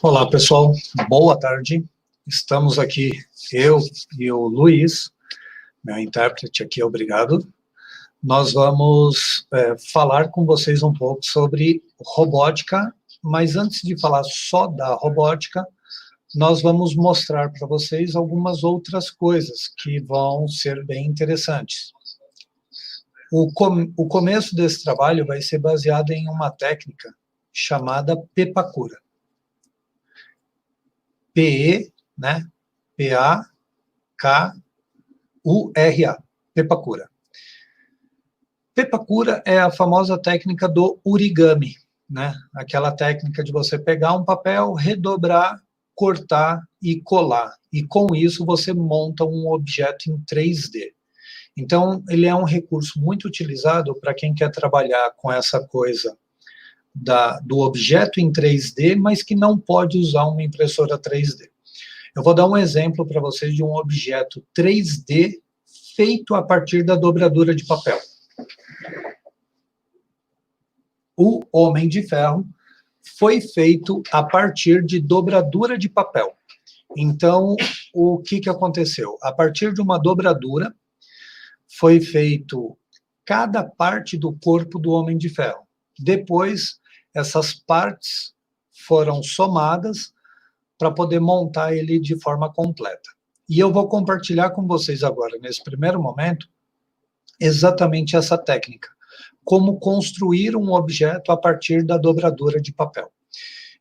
Olá, pessoal. Boa tarde. Estamos aqui, eu e o Luiz, meu intérprete aqui, obrigado. Nós vamos falar com vocês um pouco sobre robótica, mas antes de falar só da robótica, nós vamos mostrar para vocês algumas outras coisas que vão ser bem interessantes. O começo desse trabalho vai ser baseado em uma técnica chamada Pepakura. P-E, né? P-A-K-U-R-A, Pepakura. Pepakura é a famosa técnica do origami, né? Aquela técnica de você pegar um papel, redobrar, cortar e colar. E com isso você monta um objeto em 3D. Então, ele é um recurso muito utilizado para quem quer trabalhar com essa coisa do objeto em 3D, mas que não pode usar uma impressora 3D. Eu vou dar um exemplo para vocês de um objeto 3D feito a partir da dobradura de papel. O Homem de Ferro foi feito a partir de dobradura de papel. Então, o que aconteceu? A partir de uma dobradura, foi feito cada parte do corpo do Homem de Ferro. Depois, essas partes foram somadas para poder montar ele de forma completa. E eu vou compartilhar com vocês agora, nesse primeiro momento, exatamente essa técnica. Como construir um objeto a partir da dobradura de papel.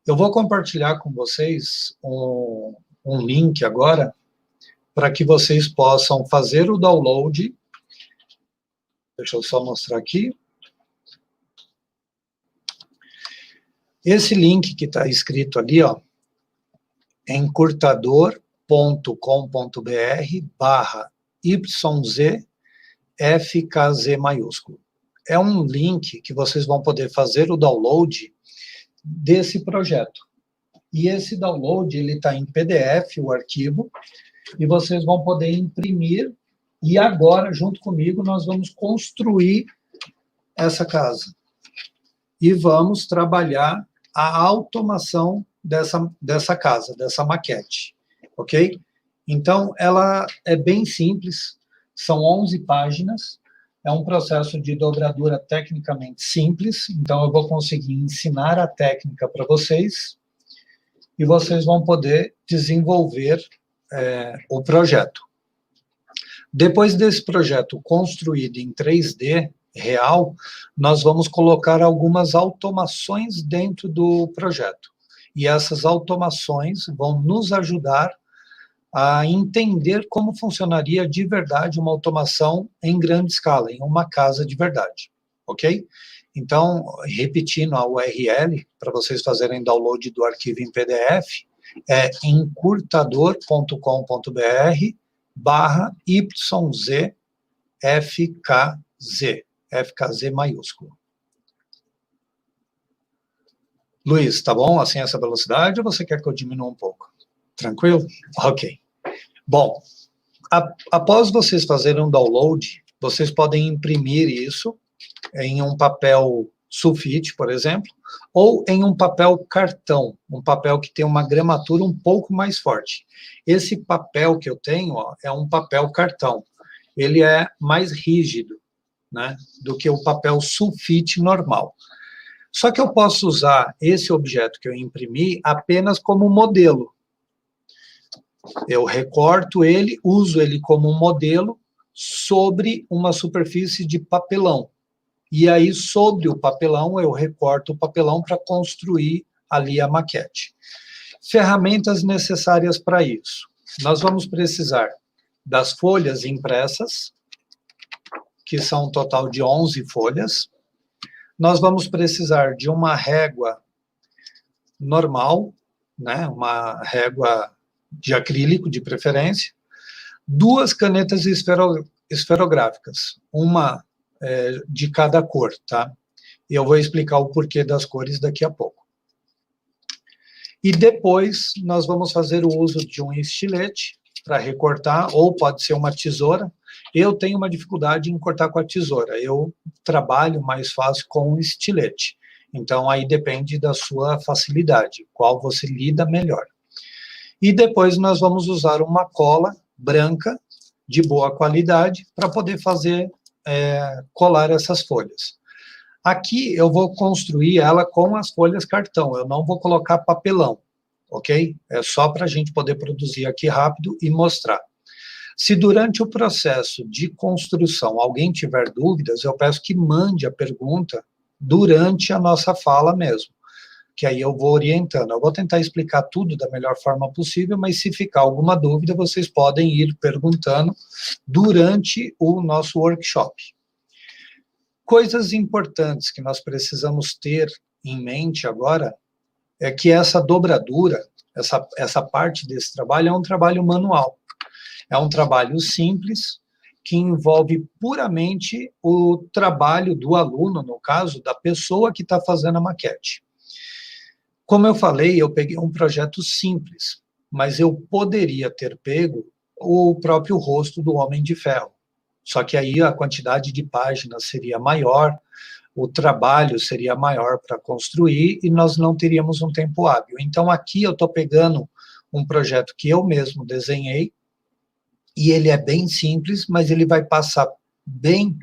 Eu vou compartilhar com vocês um link agora, para que vocês possam fazer o download. Deixa eu só mostrar aqui. Esse link que está escrito ali, ó, é encurtador.com.br/YZFKZ maiúsculo. É um link que vocês vão poder fazer o download desse projeto. E esse download, ele está em PDF, o arquivo, e vocês vão poder imprimir. E agora, junto comigo, nós vamos construir essa casa. E vamos trabalhar a automação dessa casa, dessa maquete, ok? Então, ela é bem simples, são 11 páginas, é um processo de dobradura tecnicamente simples, então eu vou conseguir ensinar a técnica para vocês, e vocês vão poder desenvolver o projeto. Depois desse projeto construído em 3D real, nós vamos colocar algumas automações dentro do projeto. E essas automações vão nos ajudar a entender como funcionaria de verdade uma automação em grande escala, em uma casa de verdade, ok? Então, repetindo a URL, para vocês fazerem download do arquivo em PDF, é encurtador.com.br/YZFKZ, FKZ maiúsculo. Luiz, tá bom assim essa velocidade ou você quer que eu diminua um pouco? Tranquilo? Ok. Bom, após vocês fazerem um download, vocês podem imprimir isso em um papel sulfite, por exemplo, ou em um papel cartão, um papel que tem uma gramatura um pouco mais forte. Esse papel que eu tenho, ó, é um papel cartão. Ele é mais rígido, né, do que o papel sulfite normal. Só que eu posso usar esse objeto que eu imprimi apenas como modelo. Eu recorto ele, uso ele como um modelo sobre uma superfície de papelão. E aí, sobre o papelão, eu recorto o papelão para construir ali a maquete. Ferramentas necessárias para isso. Nós vamos precisar das folhas impressas, que são um total de 11 folhas. Nós vamos precisar de uma régua normal, né, uma régua de acrílico, de preferência, 2 canetas esferográficas, uma de cada cor, tá? E eu vou explicar o porquê das cores daqui a pouco. E depois nós vamos fazer o uso de um estilete para recortar, ou pode ser uma tesoura. Eu tenho uma dificuldade em cortar com a tesoura, eu trabalho mais fácil com o estilete. Então, aí depende da sua facilidade, qual você lida melhor. E depois nós vamos usar uma cola branca, de boa qualidade, para poder fazer, colar essas folhas. Aqui eu vou construir ela com as folhas cartão, eu não vou colocar papelão, ok? É só para a gente poder produzir aqui rápido e mostrar. Se durante o processo de construção alguém tiver dúvidas, eu peço que mande a pergunta durante a nossa fala mesmo, que aí eu vou orientando. Eu vou tentar explicar tudo da melhor forma possível, mas se ficar alguma dúvida, vocês podem ir perguntando durante o nosso workshop. Coisas importantes que nós precisamos ter em mente agora é que essa dobradura, essa parte desse trabalho é um trabalho manual. É um trabalho simples, que envolve puramente o trabalho do aluno, no caso, da pessoa que está fazendo a maquete. Como eu falei, eu peguei um projeto simples, mas eu poderia ter pego o próprio rosto do Homem de Ferro. Só que aí a quantidade de páginas seria maior, o trabalho seria maior para construir e nós não teríamos um tempo hábil. Então aqui eu estou pegando um projeto que eu mesmo desenhei, e ele é bem simples, mas ele vai passar bem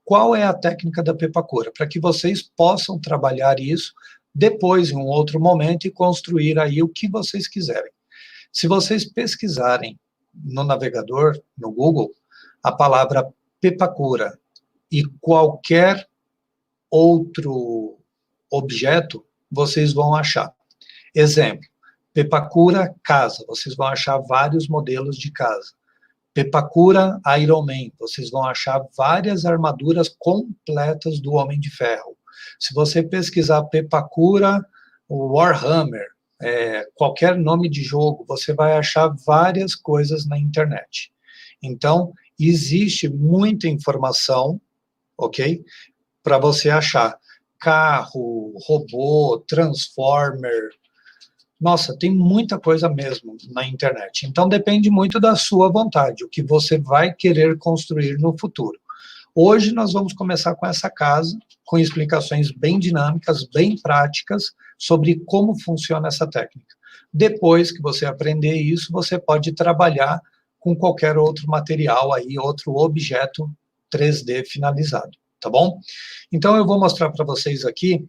qual é a técnica da Pepacura, para que vocês possam trabalhar isso depois, em um outro momento, e construir aí o que vocês quiserem. Se vocês pesquisarem no navegador, no Google, a palavra Pepacura e qualquer outro objeto, vocês vão achar. Exemplo, Pepacura casa, vocês vão achar vários modelos de casa. Pepacura Iron Man, vocês vão achar várias armaduras completas do Homem de Ferro. Se você pesquisar Pepacura Warhammer, qualquer nome de jogo, você vai achar várias coisas na internet. Então, existe muita informação, ok? Para você achar carro, robô, transformer. Nossa, tem muita coisa mesmo na internet. Então, depende muito da sua vontade, o que você vai querer construir no futuro. Hoje, nós vamos começar com essa casa, com explicações bem dinâmicas, bem práticas, sobre como funciona essa técnica. Depois que você aprender isso, você pode trabalhar com qualquer outro material aí, outro objeto 3D finalizado, tá bom? Então, eu vou mostrar para vocês aqui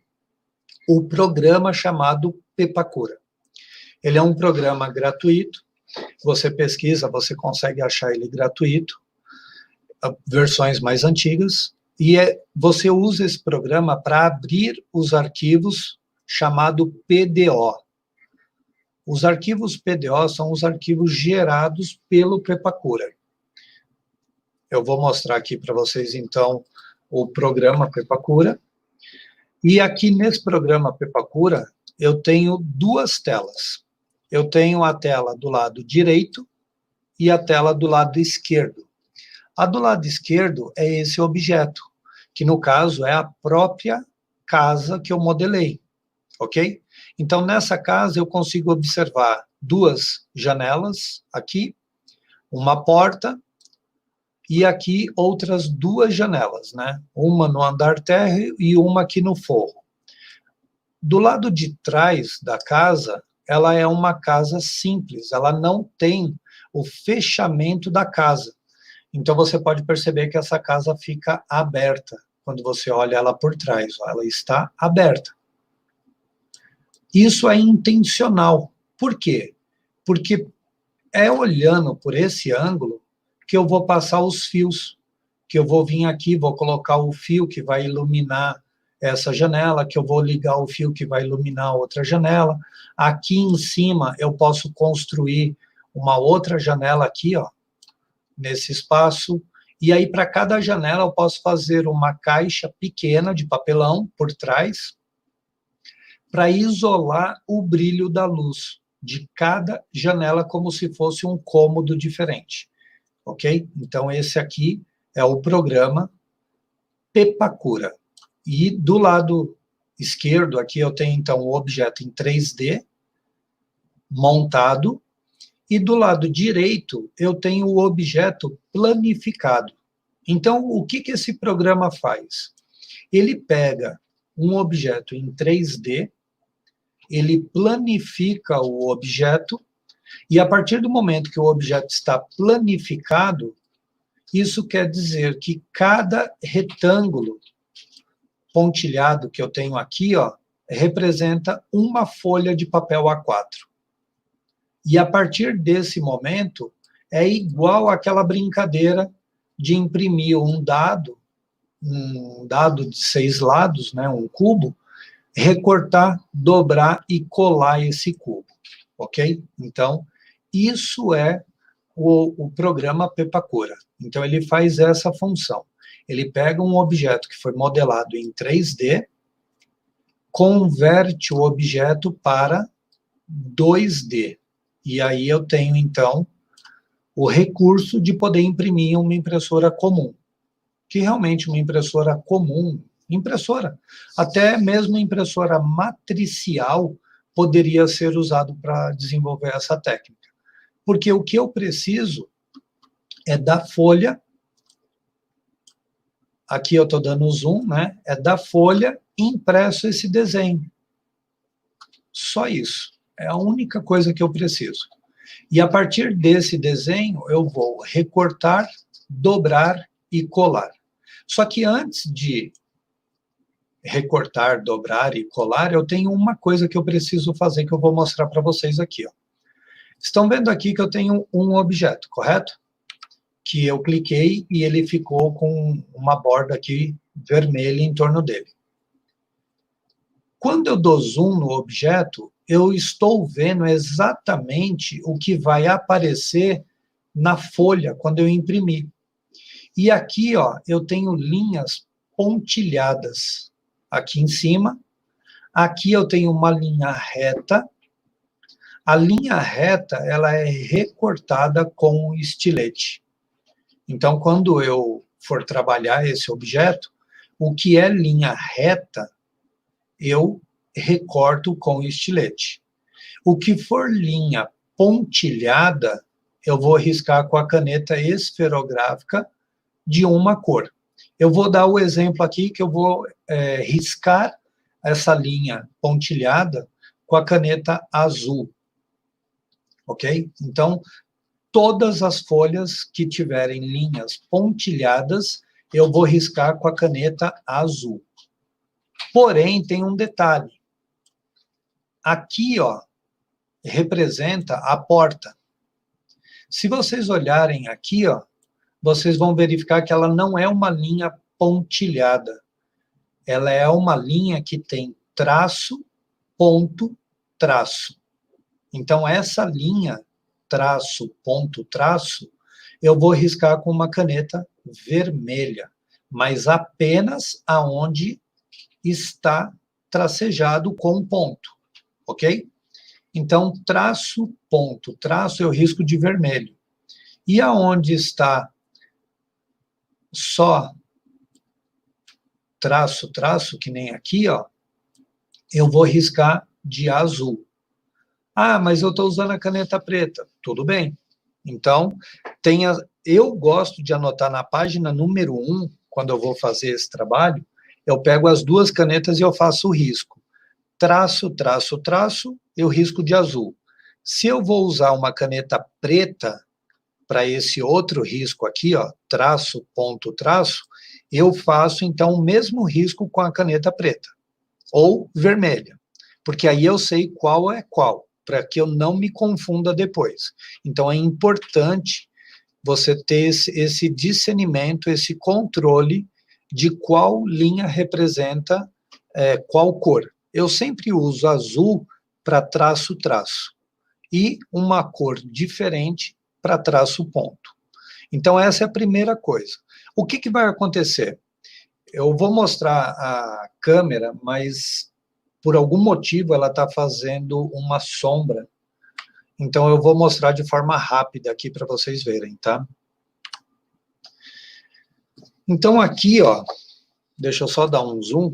o programa chamado Pepacura. Ele é um programa gratuito, você pesquisa, você consegue achar ele gratuito, versões mais antigas, e você usa esse programa para abrir os arquivos chamado PDO. Os arquivos PDO são os arquivos gerados pelo Pepacura. Eu vou mostrar aqui para vocês, então, o programa Pepacura. E aqui nesse programa Pepacura, eu tenho duas telas. Eu tenho a tela do lado direito e a tela do lado esquerdo. A do lado esquerdo é esse objeto, que no caso é a própria casa que eu modelei, ok? Então, nessa casa eu consigo observar duas janelas aqui, uma porta, e aqui outras duas janelas, né? Uma no andar térreo e uma aqui no forro. Do lado de trás da casa, ela é uma casa simples, ela não tem o fechamento da casa. Então, você pode perceber que essa casa fica aberta, quando você olha ela por trás, ela está aberta. Isso é intencional. Por quê? Porque é olhando por esse ângulo que eu vou passar os fios, que eu vou vir aqui, vou colocar o fio que vai iluminar essa janela, que eu vou ligar o fio que vai iluminar outra janela. Aqui em cima eu posso construir uma outra janela aqui, ó, nesse espaço, e aí para cada janela eu posso fazer uma caixa pequena de papelão por trás, para isolar o brilho da luz de cada janela como se fosse um cômodo diferente, ok? Então esse aqui é o programa Pepacura. E do lado esquerdo aqui eu tenho então o objeto em 3D montado, e do lado direito eu tenho o objeto planificado. Então, o que esse programa faz? Ele pega um objeto em 3D, ele planifica o objeto, e a partir do momento que o objeto está planificado, isso quer dizer que cada retângulo pontilhado que eu tenho aqui, ó, representa uma folha de papel A4. E a partir desse momento, é igual àquela brincadeira de imprimir um dado de 6 lados, né, um cubo, recortar, dobrar e colar esse cubo, ok? Então, isso é o programa Pepacura. Então, ele faz essa função. Ele pega um objeto que foi modelado em 3D, converte o objeto para 2D. E aí eu tenho, então, o recurso de poder imprimir em uma impressora comum. Que realmente uma impressora comum, até mesmo impressora matricial, poderia ser usado para desenvolver essa técnica. Porque o que eu preciso é da folha, aqui eu estou dando zoom, né? É da folha impresso esse desenho. Só isso. É a única coisa que eu preciso. E a partir desse desenho, eu vou recortar, dobrar e colar. Só que antes de recortar, dobrar e colar, eu tenho uma coisa que eu preciso fazer, que eu vou mostrar para vocês aqui, ó. Estão vendo aqui que eu tenho um objeto, correto? Que eu cliquei e ele ficou com uma borda aqui vermelha em torno dele. Quando eu dou zoom no objeto, eu estou vendo exatamente o que vai aparecer na folha quando eu imprimir. E aqui, ó, eu tenho linhas pontilhadas aqui em cima. Aqui eu tenho uma linha reta. A linha reta, ela é recortada com estilete. Então, quando eu for trabalhar esse objeto, o que é linha reta, eu recorto com estilete. O que for linha pontilhada, eu vou riscar com a caneta esferográfica de uma cor. Eu vou dar o exemplo aqui que eu vou riscar essa linha pontilhada com a caneta azul. Ok? Então, todas as folhas que tiverem linhas pontilhadas, eu vou riscar com a caneta azul. Porém, tem um detalhe. Aqui, ó, representa a porta. Se vocês olharem aqui, ó, vocês vão verificar que ela não é uma linha pontilhada. Ela é uma linha que tem traço, ponto, traço. Então, essa linha, traço, ponto, traço, eu vou riscar com uma caneta vermelha, mas apenas aonde está tracejado com ponto, ok? Então, traço, ponto, traço, eu risco de vermelho. E aonde está só traço, traço, que nem aqui, ó, eu vou riscar de azul. Ah, mas eu estou usando a caneta preta. Tudo bem. Então, eu gosto de anotar na página número 1, quando eu vou fazer esse trabalho, eu pego as duas canetas e eu faço o risco. Traço, traço, traço, eu risco de azul. Se eu vou usar uma caneta preta para esse outro risco aqui, ó, traço, ponto, traço, eu faço, então, o mesmo risco com a caneta preta, ou vermelha, porque aí eu sei qual é qual, para que eu não me confunda depois. Então, é importante você ter esse discernimento, esse controle de qual linha representa qual cor. Eu sempre uso azul para traço, traço, e uma cor diferente para traço, ponto. Então, essa é a primeira coisa. O que vai acontecer? Eu vou mostrar a câmera, mas por algum motivo ela está fazendo uma sombra. Então, eu vou mostrar de forma rápida aqui para vocês verem, tá? Então, aqui, ó, deixa eu só dar um zoom.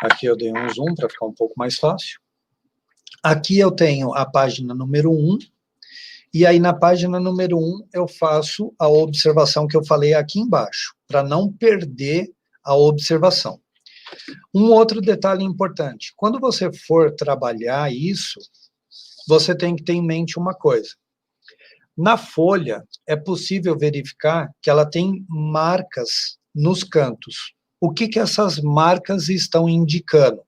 Aqui eu dei um zoom para ficar um pouco mais fácil. Aqui eu tenho a página número 1, E aí, na página número 1, eu faço a observação que eu falei aqui embaixo, para não perder a observação. Um outro detalhe importante, quando você for trabalhar isso, você tem que ter em mente uma coisa. Na folha, é possível verificar que ela tem marcas nos cantos. O que que essas marcas estão indicando?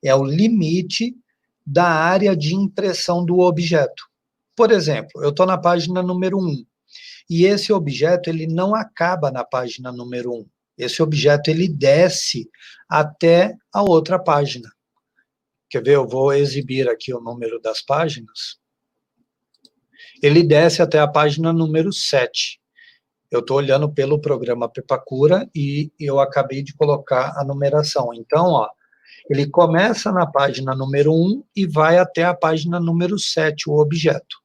É o limite da área de impressão do objeto. Por exemplo, eu estou na página número 1, e esse objeto ele não acaba na página número 1. Esse objeto ele desce até a outra página. Quer ver? Eu vou exibir aqui o número das páginas. Ele desce até a página número 7. Eu estou olhando pelo programa Pepacura e eu acabei de colocar a numeração. Então, ó, ele começa na página número 1 e vai até a página número 7, o objeto.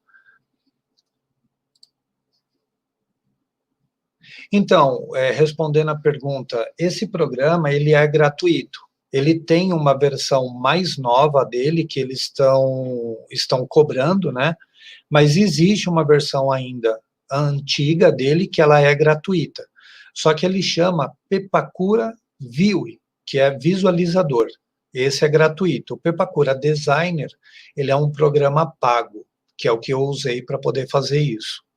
Então, respondendo a pergunta, esse programa ele é gratuito. Ele tem uma versão mais nova dele, que eles estão cobrando, né? Mas existe uma versão ainda antiga dele, que ela é gratuita. Só que ele chama Pepacura View, que é visualizador. Esse é gratuito. O Pepacura Designer, ele é um programa pago, que é o que eu usei para poder fazer isso.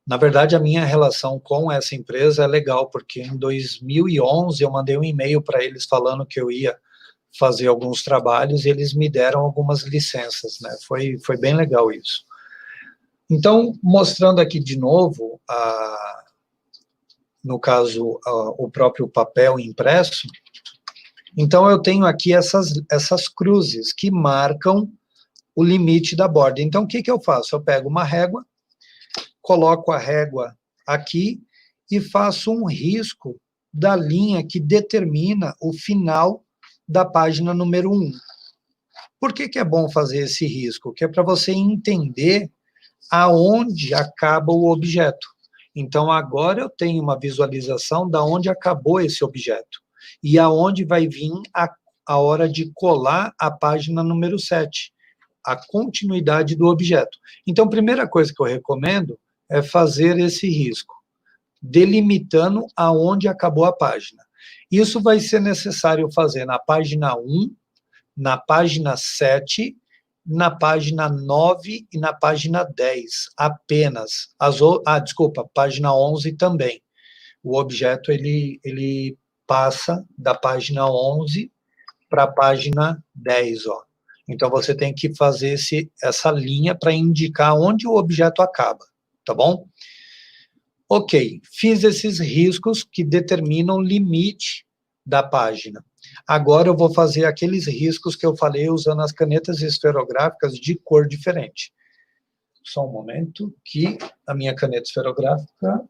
Na verdade, a minha relação com essa empresa é legal, porque em 2011 eu mandei um e-mail para eles falando que eu ia fazer alguns trabalhos e eles me deram algumas licenças, né? Foi bem legal isso. Então, mostrando aqui de novo, no caso, o próprio papel impresso, então eu tenho aqui essas cruzes que marcam o limite da borda. Então, o que que eu faço? Eu pego uma régua, coloco a régua aqui e faço um risco da linha que determina o final da página número 1. Por que que é bom fazer esse risco? Que é para você entender aonde acaba o objeto. Então, agora eu tenho uma visualização da onde acabou esse objeto e aonde vai vir a hora de colar a página número 7, a continuidade do objeto. Então, a primeira coisa que eu recomendo é fazer esse risco, delimitando aonde acabou a página. Isso vai ser necessário fazer na página 1, na página 7, na página 9 e na página 10, apenas. Desculpa, página 11 também. O objeto, ele passa da página 11 para a página 10, ó. Então, você tem que fazer essa linha para indicar onde o objeto acaba, tá bom? Ok, fiz esses riscos que determinam o limite da página. Agora eu vou fazer aqueles riscos que eu falei usando as canetas esferográficas de cor diferente. Só um momento que a minha caneta esferográfica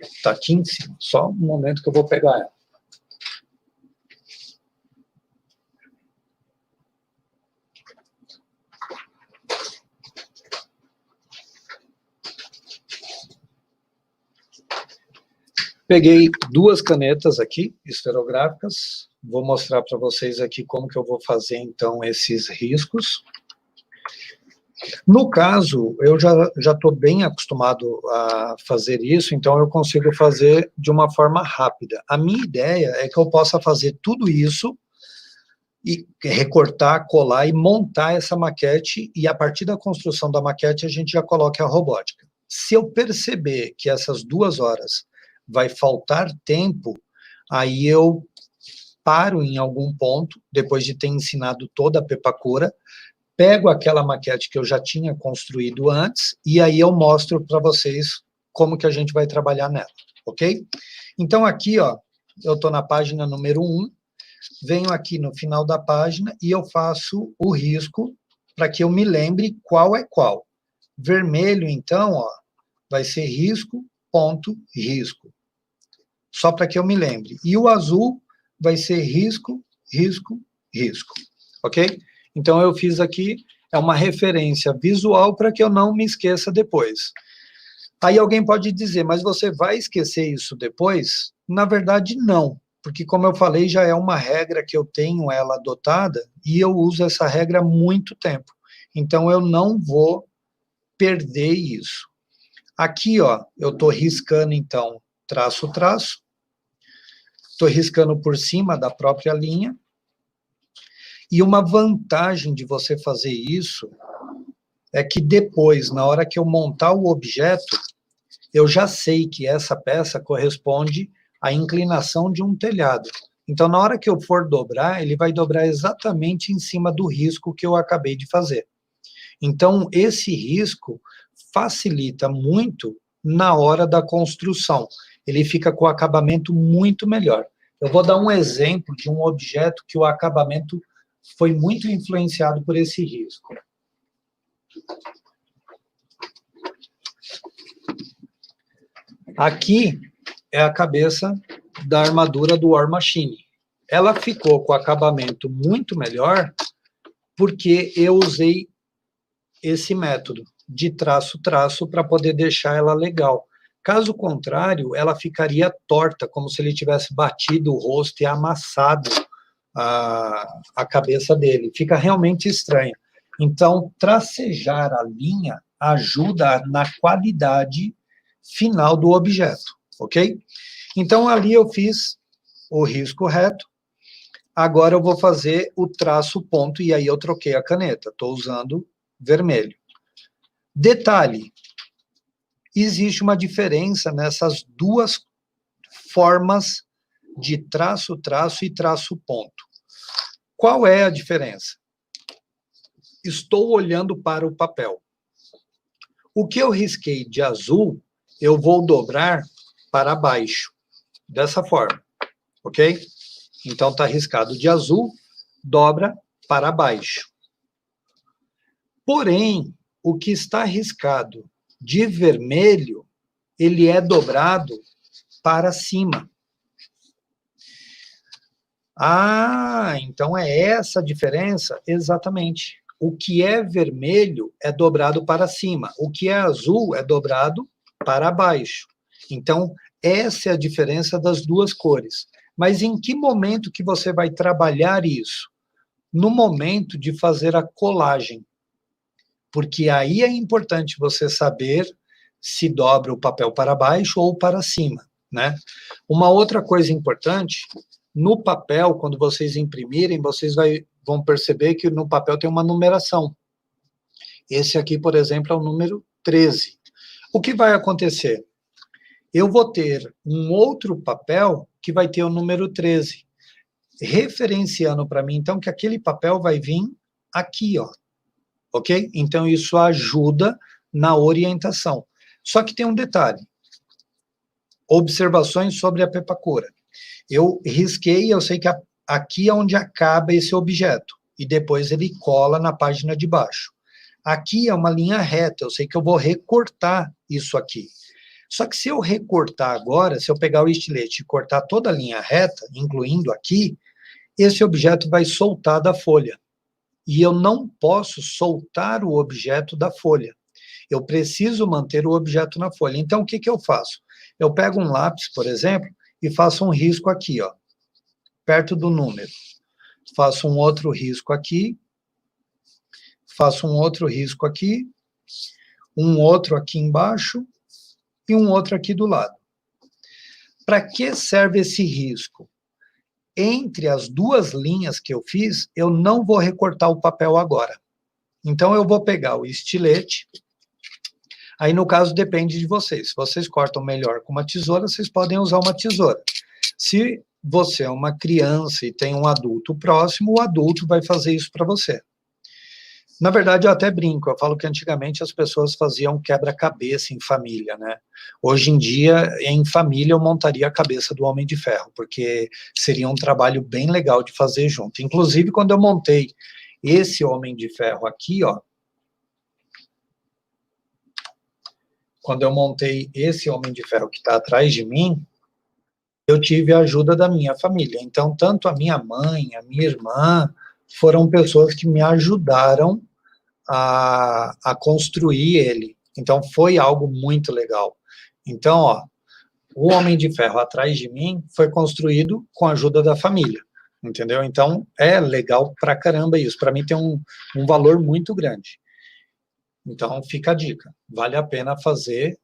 está aqui em cima. Só um momento que eu vou pegar ela. Peguei duas canetas aqui, esferográficas, vou mostrar para vocês aqui como que eu vou fazer, então, esses riscos. No caso, eu já estou bem acostumado a fazer isso, então eu consigo fazer de uma forma rápida. A minha ideia é que eu possa fazer tudo isso, e recortar, colar e montar essa maquete, e a partir da construção da maquete a gente já coloca a robótica. Se eu perceber que essas 2 horas vai faltar tempo, aí eu paro em algum ponto, depois de ter ensinado toda a Pepacura, pego aquela maquete que eu já tinha construído antes, e aí eu mostro para vocês como que a gente vai trabalhar nela, ok? Então aqui, ó, eu estou na página número 1, venho aqui no final da página e eu faço o risco para que eu me lembre qual é qual. Vermelho, então, ó, vai ser risco, ponto, risco. Só para que eu me lembre. E o azul vai ser risco, risco, risco. Ok? Então, eu fiz aqui, é uma referência visual para que eu não me esqueça depois. Aí alguém pode dizer, mas você vai esquecer isso depois? Na verdade, não. Porque, como eu falei, já é uma regra que eu tenho ela adotada e eu uso essa regra há muito tempo. Então, eu não vou perder isso. Aqui, ó, eu estou riscando, então, traço, traço. Estou riscando por cima da própria linha. E uma vantagem de você fazer isso é que depois, na hora que eu montar o objeto, eu já sei que essa peça corresponde à inclinação de um telhado. Então, na hora que eu for dobrar, ele vai dobrar exatamente em cima do risco que eu acabei de fazer. Então, esse risco facilita muito na hora da construção. Ele fica com o acabamento muito melhor. Eu vou dar um exemplo de um objeto que o acabamento foi muito influenciado por esse risco. Aqui é a cabeça da armadura do War Machine. Ela ficou com acabamento muito melhor porque eu usei esse método de traço-traço para poder deixar ela legal. Caso contrário, ela ficaria torta, como se ele tivesse batido o rosto e amassado a cabeça dele. Fica realmente estranho. Então, tracejar a linha ajuda na qualidade final do objeto, ok? Então, ali eu fiz o risco reto. Agora eu vou fazer o traço ponto, e aí eu troquei a caneta. Estou usando vermelho. Detalhe, existe uma diferença nessas duas formas de traço, traço e traço ponto. Qual é a diferença? Estou olhando para o papel. O que eu risquei de azul, eu vou dobrar para baixo, dessa forma, ok? Então, está riscado de azul, dobra para baixo. Porém, o que está riscado de vermelho, ele é dobrado para cima. Ah, então é essa a diferença? Exatamente. O que é vermelho é dobrado para cima. O que é azul é dobrado para baixo. Então, essa é a diferença das duas cores. Mas em que momento que você vai trabalhar isso? No momento de fazer a colagem. Porque aí é importante você saber se dobra o papel para baixo ou para cima, né? Uma outra coisa importante, no papel, quando vocês imprimirem, vocês vão perceber que no papel tem uma numeração. Esse aqui, por exemplo, é o número 13. O que vai acontecer? Eu vou ter um outro papel que vai ter o número 13, referenciando para mim, então, que aquele papel vai vir aqui, ó. Ok? Então, isso ajuda na orientação. Só que tem um detalhe. Observações sobre a pepacura. Eu risquei, eu sei que aqui é onde acaba esse objeto. E depois ele cola na página de baixo. Aqui é uma linha reta, eu sei que eu vou recortar isso aqui. Só que se eu recortar agora, se eu pegar o estilete e cortar toda a linha reta, incluindo aqui, esse objeto vai soltar da folha. E eu não posso soltar o objeto da folha. Eu preciso manter o objeto na folha. Então, o que que eu faço? Eu pego um lápis, por exemplo, e faço um risco aqui, ó, perto do número. Faço um outro risco aqui, faço um outro risco aqui, um outro aqui embaixo e um outro aqui do lado. Para que serve esse risco? Entre as duas linhas que eu fiz, eu não vou recortar o papel agora. Então, eu vou pegar o estilete. Aí, no caso, depende de vocês. Se vocês cortam melhor com uma tesoura, vocês podem usar uma tesoura. Se você é uma criança e tem um adulto próximo, o adulto vai fazer isso para você. Na verdade, eu até brinco, eu falo que antigamente as pessoas faziam quebra-cabeça em família, né? Hoje em dia, em família, eu montaria a cabeça do Homem de Ferro, porque seria um trabalho bem legal de fazer junto. Inclusive, quando eu montei esse Homem de Ferro aqui, ó, quando eu montei esse Homem de Ferro que está atrás de mim, eu tive a ajuda da minha família. Então, tanto a minha mãe, a minha irmã, foram pessoas que me ajudaram a construir ele. Então, foi algo muito legal. Então, ó, o Homem de Ferro atrás de mim foi construído com a ajuda da família. entendeu? Então, é legal pra caramba isso. Para mim tem um valor muito grande. Então, fica a dica. Vale a pena fazer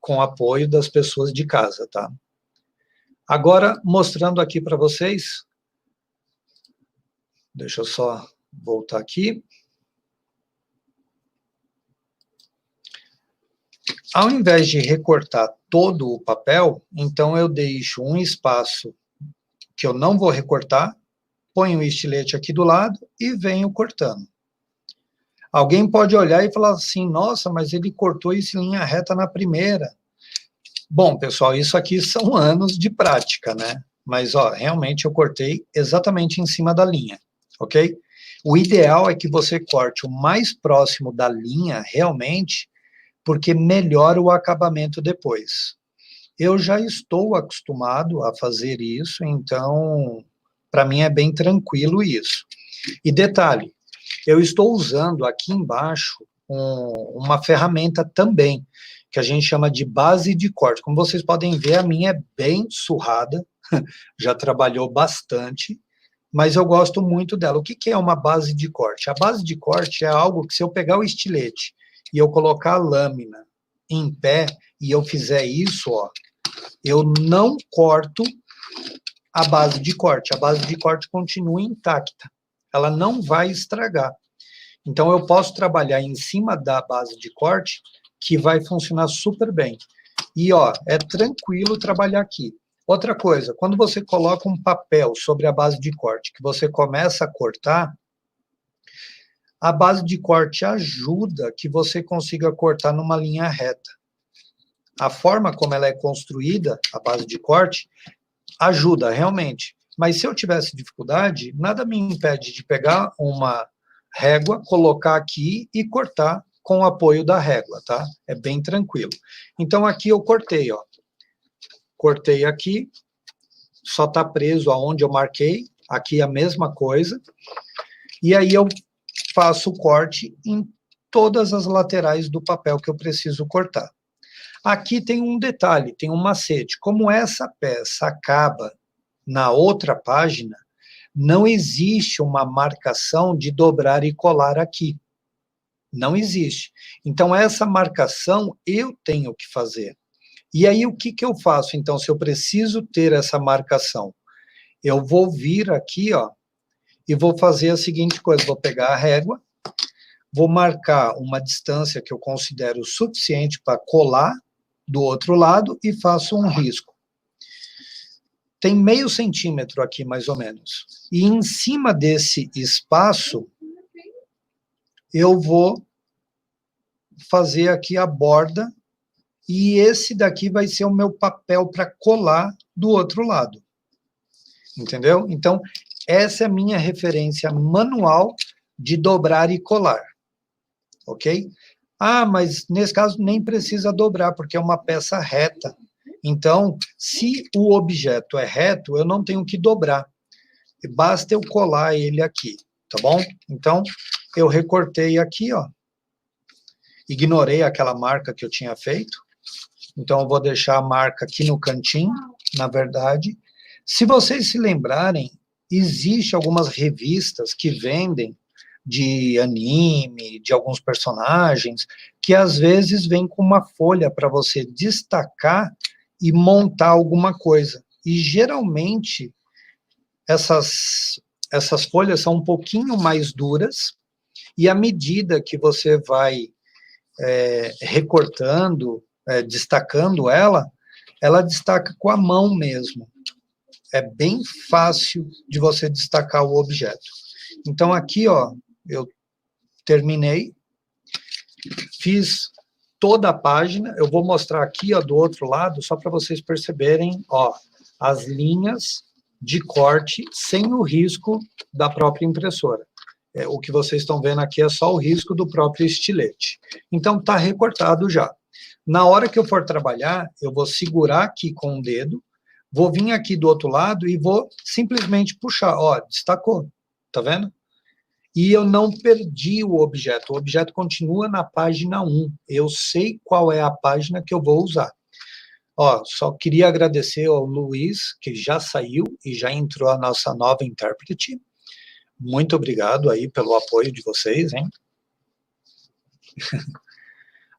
com o apoio das pessoas de casa, tá? Agora, mostrando aqui para vocês, deixa eu só voltar aqui. Ao invés de recortar todo o papel, então eu deixo um espaço que eu não vou recortar, ponho o estilete aqui do lado e venho cortando. Alguém pode olhar e falar assim, nossa, mas ele cortou isso em linha reta na primeira. Bom, pessoal, isso aqui são anos de prática, né? Mas, ó, realmente eu cortei exatamente em cima da linha, ok? O ideal é que você corte o mais próximo da linha, realmente, porque melhora o acabamento depois. Eu já estou acostumado a fazer isso, então, para mim é bem tranquilo isso. E detalhe, eu estou usando aqui embaixo uma ferramenta também, que a gente chama de base de corte. Como vocês podem ver, a minha é bem surrada, já trabalhou bastante, mas eu gosto muito dela. O que é uma base de corte? A base de corte é algo que, se eu pegar o estilete e eu colocar a lâmina em pé, e eu fizer isso, ó, eu não corto a base de corte. A base de corte continua intacta. Ela não vai estragar. Então, eu posso trabalhar em cima da base de corte, que vai funcionar super bem. E, ó, é tranquilo trabalhar aqui. Outra coisa, quando você coloca um papel sobre a base de corte, que você começa a cortar, a base de corte ajuda que você consiga cortar numa linha reta. A forma como ela é construída, a base de corte, ajuda, realmente. Mas se eu tivesse dificuldade, nada me impede de pegar uma régua, colocar aqui e cortar com o apoio da régua, tá? É bem tranquilo. Então, aqui eu cortei, ó. Cortei aqui, só tá preso aonde eu marquei, aqui a mesma coisa. E aí eu faço o corte em todas as laterais do papel que eu preciso cortar. Aqui tem um detalhe, tem um macete. Como essa peça acaba na outra página, não existe uma marcação de dobrar e colar aqui. Não existe. Então, essa marcação eu tenho que fazer. E aí, o que eu faço, então, se eu preciso ter essa marcação? Eu vou vir aqui, ó, e vou fazer a seguinte coisa, vou pegar a régua, vou marcar uma distância que eu considero suficiente para colar do outro lado e faço um risco. Tem meio centímetro aqui, mais ou menos. E em cima desse espaço, eu vou fazer aqui a borda, e esse daqui vai ser o meu papel para colar do outro lado. Entendeu? Então, essa é a minha referência manual de dobrar e colar. Ok? Ah, mas nesse caso nem precisa dobrar, porque é uma peça reta. Então, se o objeto é reto, eu não tenho que dobrar. Basta eu colar ele aqui, tá bom? Então, eu recortei aqui, ó. Ignorei aquela marca que eu tinha feito. Então, eu vou deixar a marca aqui no cantinho, na verdade. Se vocês se lembrarem, existe algumas revistas que vendem de anime, de alguns personagens, que às vezes vem com uma folha para você destacar e montar alguma coisa. E geralmente essas folhas são um pouquinho mais duras, e à medida que você vai recortando, destacando ela destaca com a mão mesmo. É bem fácil de você destacar o objeto. Então aqui, ó, eu terminei, fiz toda a página, eu vou mostrar aqui, ó, do outro lado, só para vocês perceberem, ó, as linhas de corte sem o risco da própria impressora. O que vocês estão vendo aqui é só o risco do próprio estilete. Então, está recortado já. Na hora que eu for trabalhar, eu vou segurar aqui com o dedo, vou vir aqui do outro lado e vou simplesmente puxar. Ó, destacou, tá vendo? E eu não perdi o objeto continua na página 1. Eu sei qual é a página que eu vou usar. Ó, só queria agradecer ao Luiz, que já saiu e já entrou a nossa nova intérprete. Muito obrigado aí pelo apoio de vocês, hein?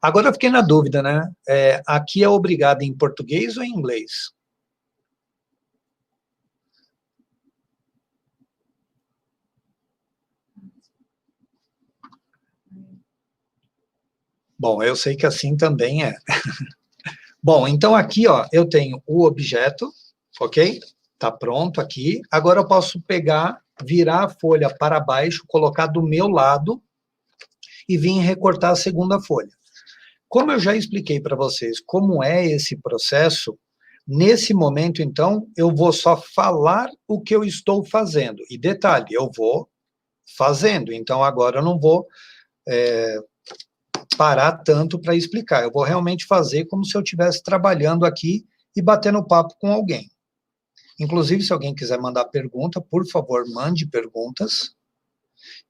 Agora eu fiquei na dúvida, né? Aqui é obrigado em português ou em inglês? Bom, eu sei que assim também é. Bom, então aqui, ó, eu tenho o objeto, ok? Tá pronto aqui. Agora eu posso pegar, virar a folha para baixo, colocar do meu lado e vir recortar a segunda folha. Como eu já expliquei para vocês como é esse processo, nesse momento, então, eu vou só falar o que eu estou fazendo. E detalhe, eu vou fazendo, então agora eu não vou parar tanto para explicar. Eu vou realmente fazer como se eu estivesse trabalhando aqui e batendo papo com alguém. Inclusive, se alguém quiser mandar pergunta, por favor, mande perguntas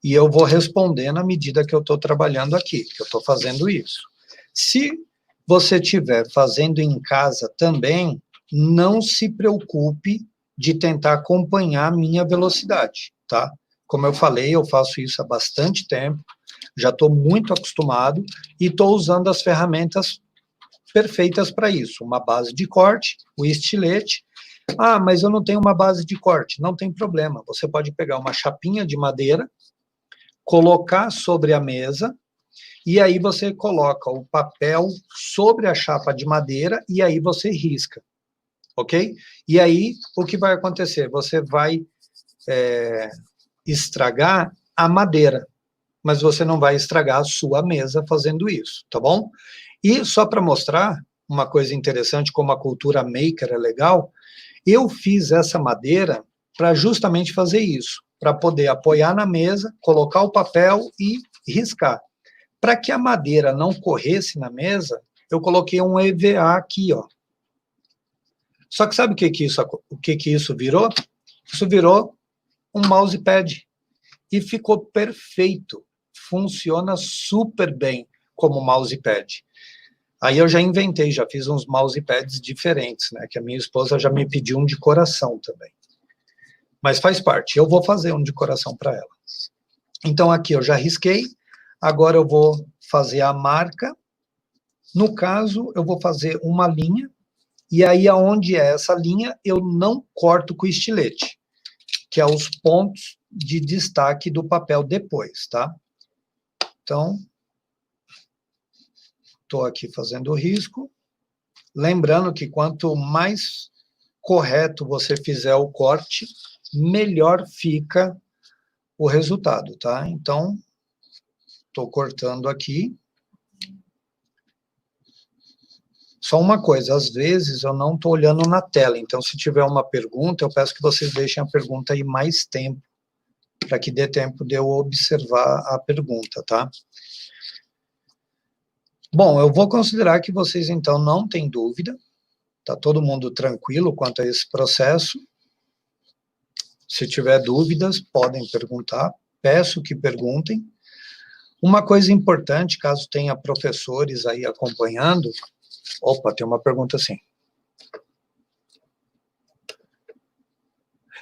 e eu vou responder na medida que eu estou trabalhando aqui, que eu estou fazendo isso. Se você estiver fazendo em casa também, não se preocupe de tentar acompanhar a minha velocidade, tá? Como eu falei, eu faço isso há bastante tempo, já estou muito acostumado e estou usando as ferramentas perfeitas para isso. Uma base de corte, o estilete. Ah, mas eu não tenho uma base de corte. Não tem problema. Você pode pegar uma chapinha de madeira, colocar sobre a mesa, e aí você coloca o papel sobre a chapa de madeira e aí você risca, ok? E aí, o que vai acontecer? Você vai estragar a madeira, mas você não vai estragar a sua mesa fazendo isso, tá bom? E só para mostrar uma coisa interessante, como a cultura maker é legal, eu fiz essa madeira para justamente fazer isso, para poder apoiar na mesa, colocar o papel e riscar. Para que a madeira não corresse na mesa, eu coloquei um EVA aqui, ó. Só que sabe o que isso virou? Isso virou um mousepad. E ficou perfeito. Funciona super bem como mousepad. Aí eu já inventei, já fiz uns mousepads diferentes, né? Que a minha esposa já me pediu um de coração também. Mas faz parte, eu vou fazer um de coração para ela. Então aqui eu já risquei, agora eu vou fazer a marca. No caso, eu vou fazer uma linha, e aí aonde é essa linha, eu não corto com estilete, que é os pontos de destaque do papel depois, tá? Então, estou aqui fazendo o risco. Lembrando que quanto mais correto você fizer o corte, melhor fica o resultado, tá? Então, estou cortando aqui. Só uma coisa, às vezes eu não estou olhando na tela, então se tiver uma pergunta, eu peço que vocês deixem a pergunta aí mais tempo, para que dê tempo de eu observar a pergunta, tá? Bom, eu vou considerar que vocês, então, não têm dúvida, tá todo mundo tranquilo quanto a esse processo. Se tiver dúvidas, podem perguntar, peço que perguntem. Uma coisa importante, caso tenha professores aí acompanhando... Opa, tem uma pergunta assim.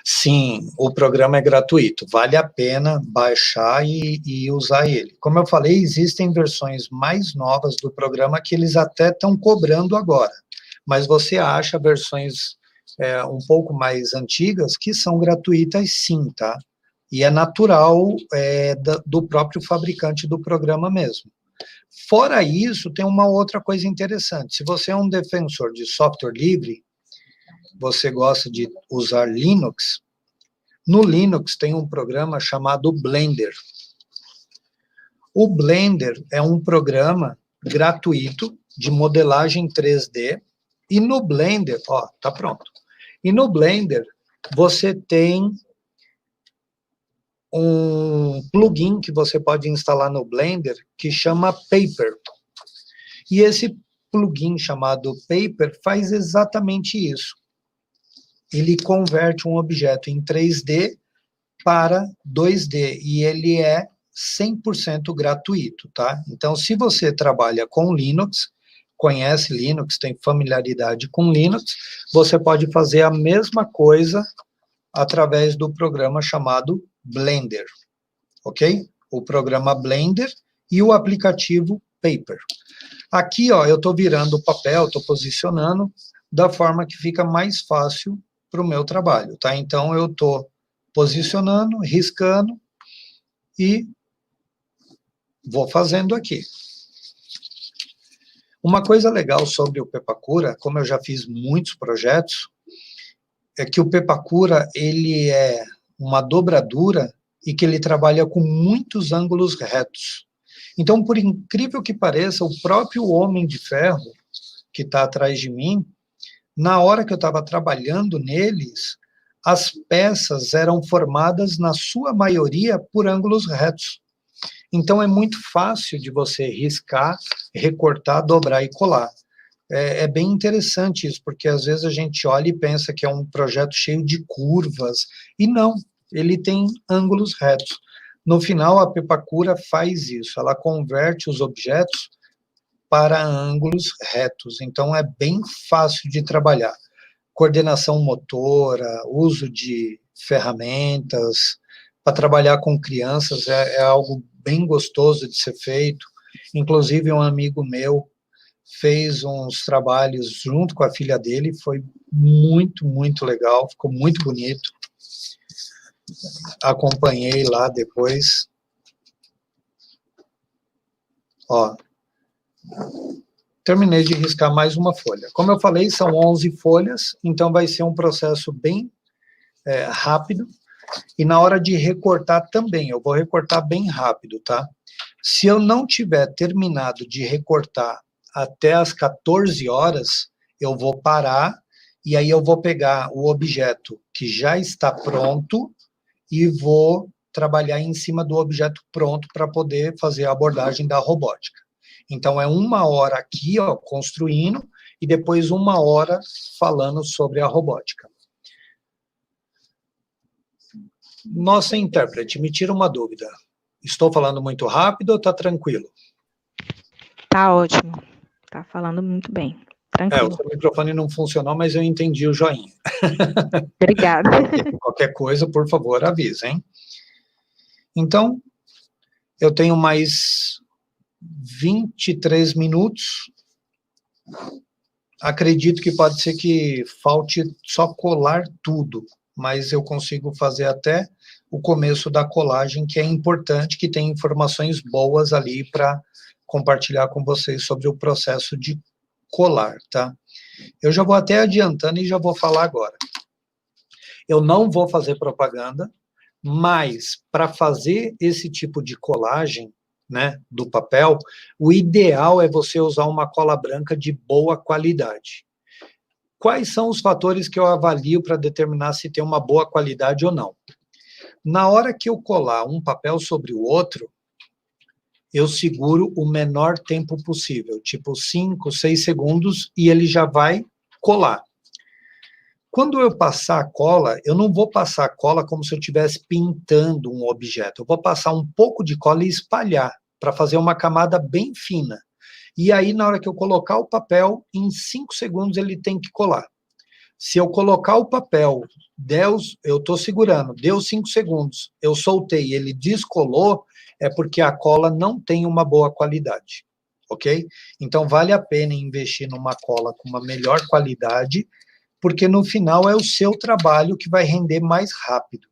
Sim, o programa é gratuito, vale a pena baixar e usar ele. Como eu falei, existem versões mais novas do programa que eles até estão cobrando agora, mas você acha versões um pouco mais antigas que são gratuitas sim, tá? E é natural do próprio fabricante do programa mesmo. Fora isso, tem uma outra coisa interessante. Se você é um defensor de software livre, você gosta de usar Linux, no Linux tem um programa chamado Blender. O Blender é um programa gratuito de modelagem 3D, e no Blender, ó, tá pronto. E no Blender, você tem um plugin que você pode instalar no Blender, que chama Paper. E esse plugin chamado Paper faz exatamente isso. Ele converte um objeto em 3D para 2D, e ele é 100% gratuito, tá? Então, se você trabalha com Linux, conhece Linux, tem familiaridade com Linux, você pode fazer a mesma coisa através do programa chamado Blender, ok? O programa Blender e o aplicativo Paper. Aqui, ó, eu estou virando o papel, estou posicionando da forma que fica mais fácil para o meu trabalho, tá? Então, eu estou posicionando, riscando e vou fazendo aqui. Uma coisa legal sobre o Pepacura, como eu já fiz muitos projetos, é que o Pepacura, ele é uma dobradura e que ele trabalha com muitos ângulos retos. Então, por incrível que pareça, o próprio Homem de Ferro, que está atrás de mim, na hora que eu estava trabalhando neles, as peças eram formadas, na sua maioria, por ângulos retos. Então, é muito fácil de você riscar, recortar, dobrar e colar. É bem interessante isso, porque às vezes a gente olha e pensa que é um projeto cheio de curvas, e não, ele tem ângulos retos. No final, a Pepacura faz isso, ela converte os objetos para ângulos retos, então é bem fácil de trabalhar. Coordenação motora, uso de ferramentas, para trabalhar com crianças é algo bem gostoso de ser feito. Inclusive, um amigo meu fez uns trabalhos junto com a filha dele, foi muito, muito legal, ficou muito bonito. Acompanhei lá depois. Ó, terminei de riscar mais uma folha. Como eu falei, são 11 folhas, então vai ser um processo bem rápido. E na hora de recortar também, eu vou recortar bem rápido, tá? Se eu não tiver terminado de recortar até as 14 horas, eu vou parar, e aí eu vou pegar o objeto que já está pronto e vou trabalhar em cima do objeto pronto para poder fazer a abordagem da robótica. Então, é 1 hora aqui, ó, construindo, e depois 1 hora falando sobre a robótica. Nossa intérprete, me tira uma dúvida. Estou falando muito rápido ou está tranquilo? Tá ótimo. Tá falando muito bem. Tranquilo. O seu microfone não funcionou, mas eu entendi o joinha. Obrigada. Qualquer coisa, por favor, avisa, hein? Então, eu tenho mais 23 minutos. Acredito que pode ser que falte só colar tudo, mas eu consigo fazer até o começo da colagem, que é importante, que tem informações boas ali para compartilhar com vocês sobre o processo de colar, tá? Eu já vou até adiantando e já vou falar agora. Eu não vou fazer propaganda, mas para fazer esse tipo de colagem, né, do papel, o ideal é você usar uma cola branca de boa qualidade. Quais são os fatores que eu avalio para determinar se tem uma boa qualidade ou não? Na hora que eu colar um papel sobre o outro, eu seguro o menor tempo possível, tipo 5, 6 segundos, e ele já vai colar. Quando eu passar a cola, eu não vou passar a cola como se eu estivesse pintando um objeto. Eu vou passar um pouco de cola e espalhar, para fazer uma camada bem fina. E aí, na hora que eu colocar o papel, em 5 segundos ele tem que colar. Se eu colocar o papel, eu estou segurando, deu 5 segundos, eu soltei, ele descolou, é porque a cola não tem uma boa qualidade, ok? Então, vale a pena investir numa cola com uma melhor qualidade, porque no final é o seu trabalho que vai render mais rápido.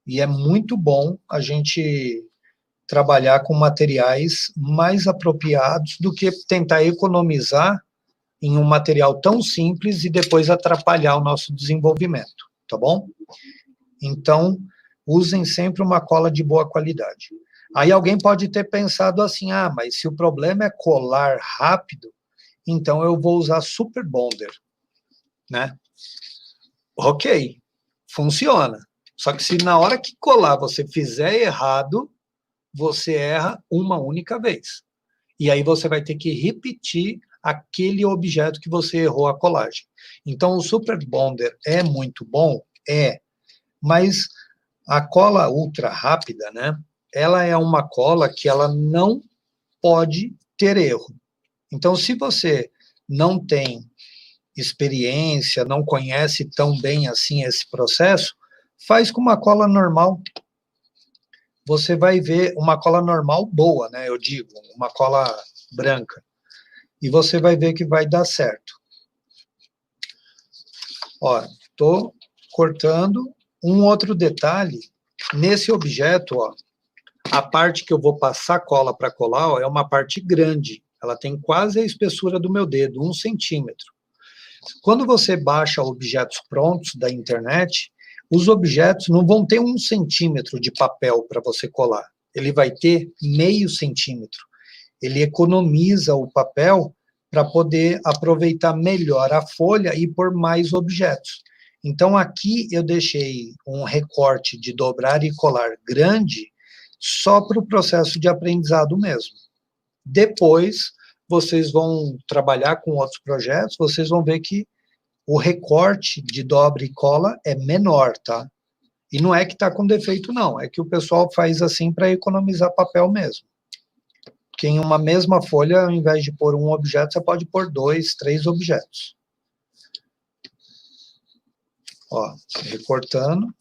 E é muito bom a gente trabalhar com materiais mais apropriados do que tentar economizar em um material tão simples e depois atrapalhar o nosso desenvolvimento, tá bom? Então, usem sempre uma cola de boa qualidade. Aí alguém pode ter pensado assim, mas se o problema é colar rápido, então eu vou usar Super Bonder, né? Ok, funciona. Só que se na hora que colar você fizer errado, você erra uma única vez. E aí você vai ter que repetir aquele objeto que você errou a colagem. Então, o Super Bonder é muito bom? Mas a cola ultra rápida, né? Ela é uma cola que ela não pode ter erro. Então, se você não tem experiência, não conhece tão bem assim esse processo, faz com uma cola normal. Você vai ver uma cola normal boa, né? Eu digo, uma cola branca. E você vai ver que vai dar certo. Ó, estou cortando. Um outro detalhe, nesse objeto, ó, a parte que eu vou passar cola para colar, ó, é uma parte grande. Ela tem quase a espessura do meu dedo, 1 centímetro. Quando você baixa objetos prontos da internet, os objetos não vão ter 1 centímetro de papel para você colar. Ele vai ter meio centímetro. Ele economiza o papel para poder aproveitar melhor a folha e pôr mais objetos. Então, aqui eu deixei um recorte de dobrar e colar grande só para o processo de aprendizado mesmo. Depois, vocês vão trabalhar com outros projetos, vocês vão ver que o recorte de dobra e cola é menor, tá? E não é que está com defeito, não. É que o pessoal faz assim para economizar papel mesmo. Porque em uma mesma folha, ao invés de pôr um objeto, você pode pôr 2, 3 objetos. Ó, recortando.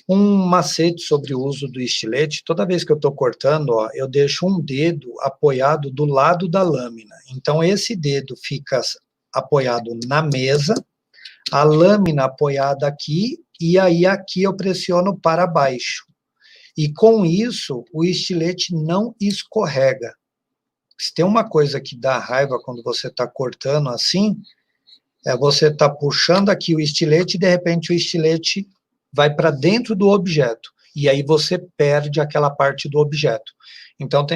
Um macete sobre o uso do estilete, toda vez que eu estou cortando, ó, eu deixo um dedo apoiado do lado da lâmina. Então, esse dedo fica apoiado na mesa, a lâmina apoiada aqui, e aí aqui eu pressiono para baixo. E com isso, o estilete não escorrega. Se tem uma coisa que dá raiva quando você está cortando assim, é você tá puxando aqui o estilete e de repente o estilete vai para dentro do objeto, e aí você perde aquela parte do objeto. Então,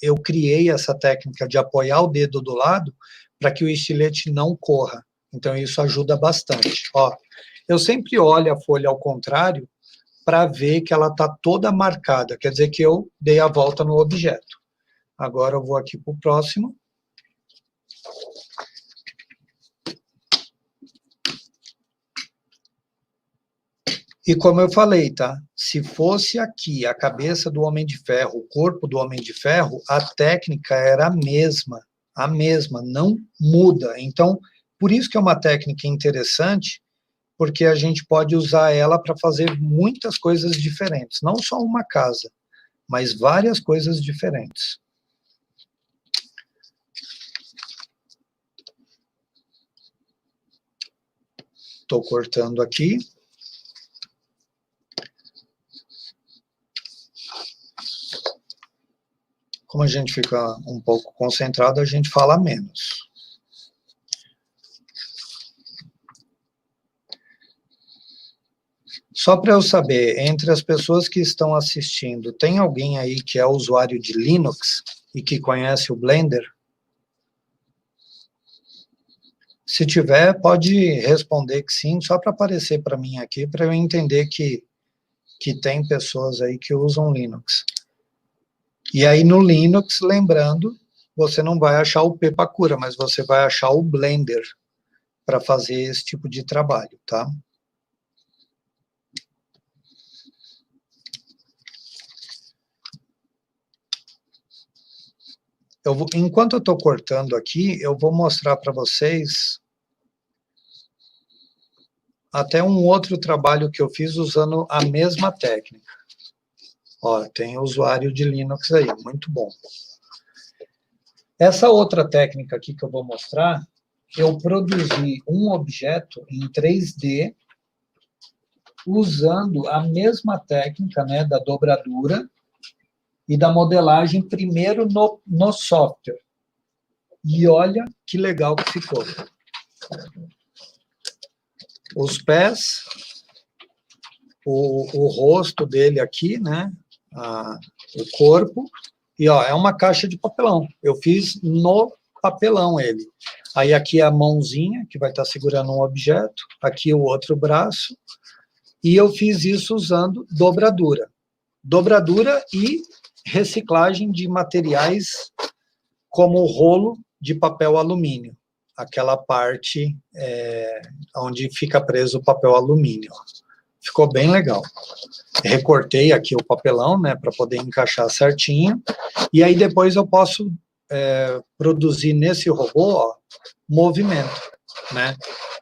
eu criei essa técnica de apoiar o dedo do lado para que o estilete não corra. Então, isso ajuda bastante. Ó, eu sempre olho a folha ao contrário para ver que ela está toda marcada, quer dizer que eu dei a volta no objeto. Agora eu vou aqui para o próximo. E como eu falei, tá? Se fosse aqui a cabeça do Homem de Ferro, o corpo do Homem de Ferro, a técnica era a mesma, não muda. Então, por isso que é uma técnica interessante, porque a gente pode usar ela para fazer muitas coisas diferentes, não só uma casa, mas várias coisas diferentes. Estou cortando aqui. Como a gente fica um pouco concentrado, a gente fala menos. Só para eu saber, entre as pessoas que estão assistindo, tem alguém aí que é usuário de Linux e que conhece o Blender? Se tiver, pode responder que sim, só para aparecer para mim aqui, para eu entender que tem pessoas aí que usam Linux. E aí no Linux, lembrando, você não vai achar o Pepacura, mas você vai achar o Blender para fazer esse tipo de trabalho, tá? Enquanto eu estou cortando aqui, eu vou mostrar para vocês até um outro trabalho que eu fiz usando a mesma técnica. Ó, tem usuário de Linux aí, muito bom. Essa outra técnica aqui que eu vou mostrar, eu produzi um objeto em 3D usando a mesma técnica, né, da dobradura e da modelagem primeiro no software. E olha que legal que ficou. Os pés, o rosto dele aqui, né, o corpo, e ó, é uma caixa de papelão. Eu fiz no papelão ele. Aí aqui é a mãozinha, que vai estar segurando um objeto, aqui o outro braço, e eu fiz isso usando dobradura. Dobradura e reciclagem de materiais como o rolo de papel alumínio, aquela parte onde fica preso o papel alumínio. Ficou bem legal. Recortei aqui o papelão, né, para poder encaixar certinho, e aí depois eu posso produzir nesse robô, ó, movimento, né?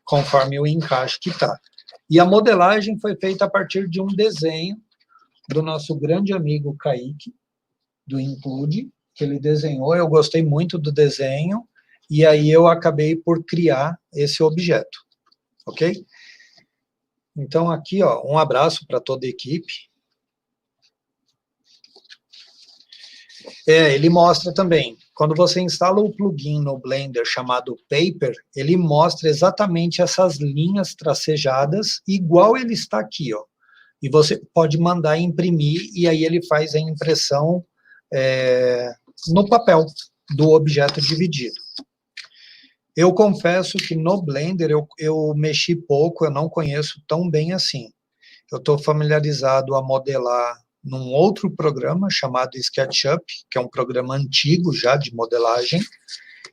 Conforme o encaixe que está. E a modelagem foi feita a partir de um desenho do nosso grande amigo Kaique, do Include, que ele desenhou. Eu gostei muito do desenho, e aí eu acabei por criar esse objeto, ok? Então, aqui, ó, um abraço para toda a equipe. Ele mostra também, quando você instala o plugin no Blender chamado Paper, ele mostra exatamente essas linhas tracejadas, igual ele está aqui, ó. E você pode mandar imprimir, e aí ele faz a impressão no papel do objeto dividido. Eu confesso que no Blender eu mexi pouco, eu não conheço tão bem assim. Eu estou familiarizado a modelar num outro programa chamado SketchUp, que é um programa antigo já de modelagem,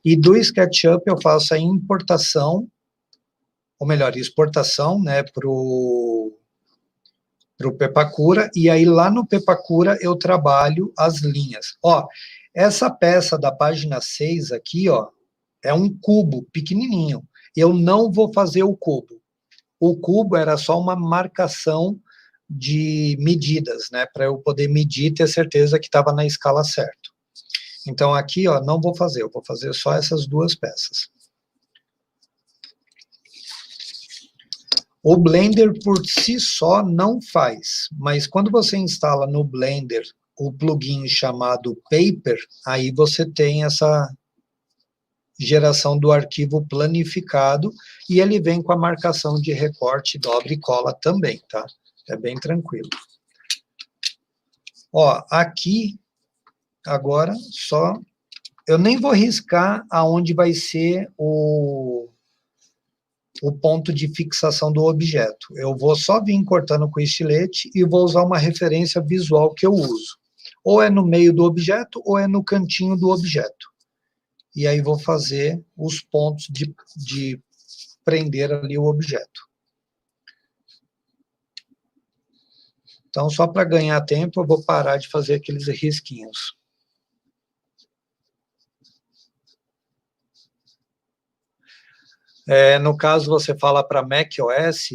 e do SketchUp eu faço a importação, ou melhor, exportação, né, para o Pepacura, e aí lá no Pepacura eu trabalho as linhas. Ó, essa peça da página 6 aqui, ó, é um cubo pequenininho. Eu não vou fazer o cubo. O cubo era só uma marcação de medidas, né, para eu poder medir e ter certeza que estava na escala certa. Então aqui, ó, não vou fazer, eu vou fazer só essas duas peças. O Blender por si só não faz, mas quando você instala no Blender o plugin chamado Paper, aí você tem essa geração do arquivo planificado, e ele vem com a marcação de recorte, dobra e cola também, tá? É bem tranquilo. Ó, aqui, agora, só... Eu nem vou riscar aonde vai ser o ponto de fixação do objeto. Eu vou só vir cortando com estilete e vou usar uma referência visual que eu uso. Ou é no meio do objeto, ou é no cantinho do objeto. E aí vou fazer os pontos de prender ali o objeto. Então, só para ganhar tempo, eu vou parar de fazer aqueles risquinhos. No caso, você fala para macOS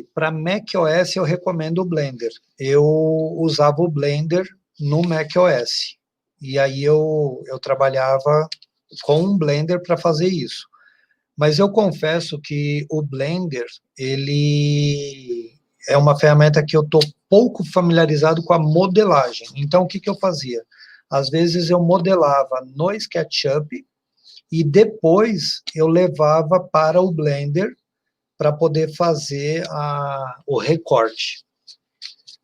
eu recomendo o Blender. Eu usava o Blender no macOS. E aí eu trabalhava com um Blender para fazer isso. Mas eu confesso que o Blender, ele é uma ferramenta que eu estou pouco familiarizado com a modelagem. Então, o que eu fazia? Às vezes eu modelava no SketchUp e depois eu levava para o Blender para poder fazer o recorte,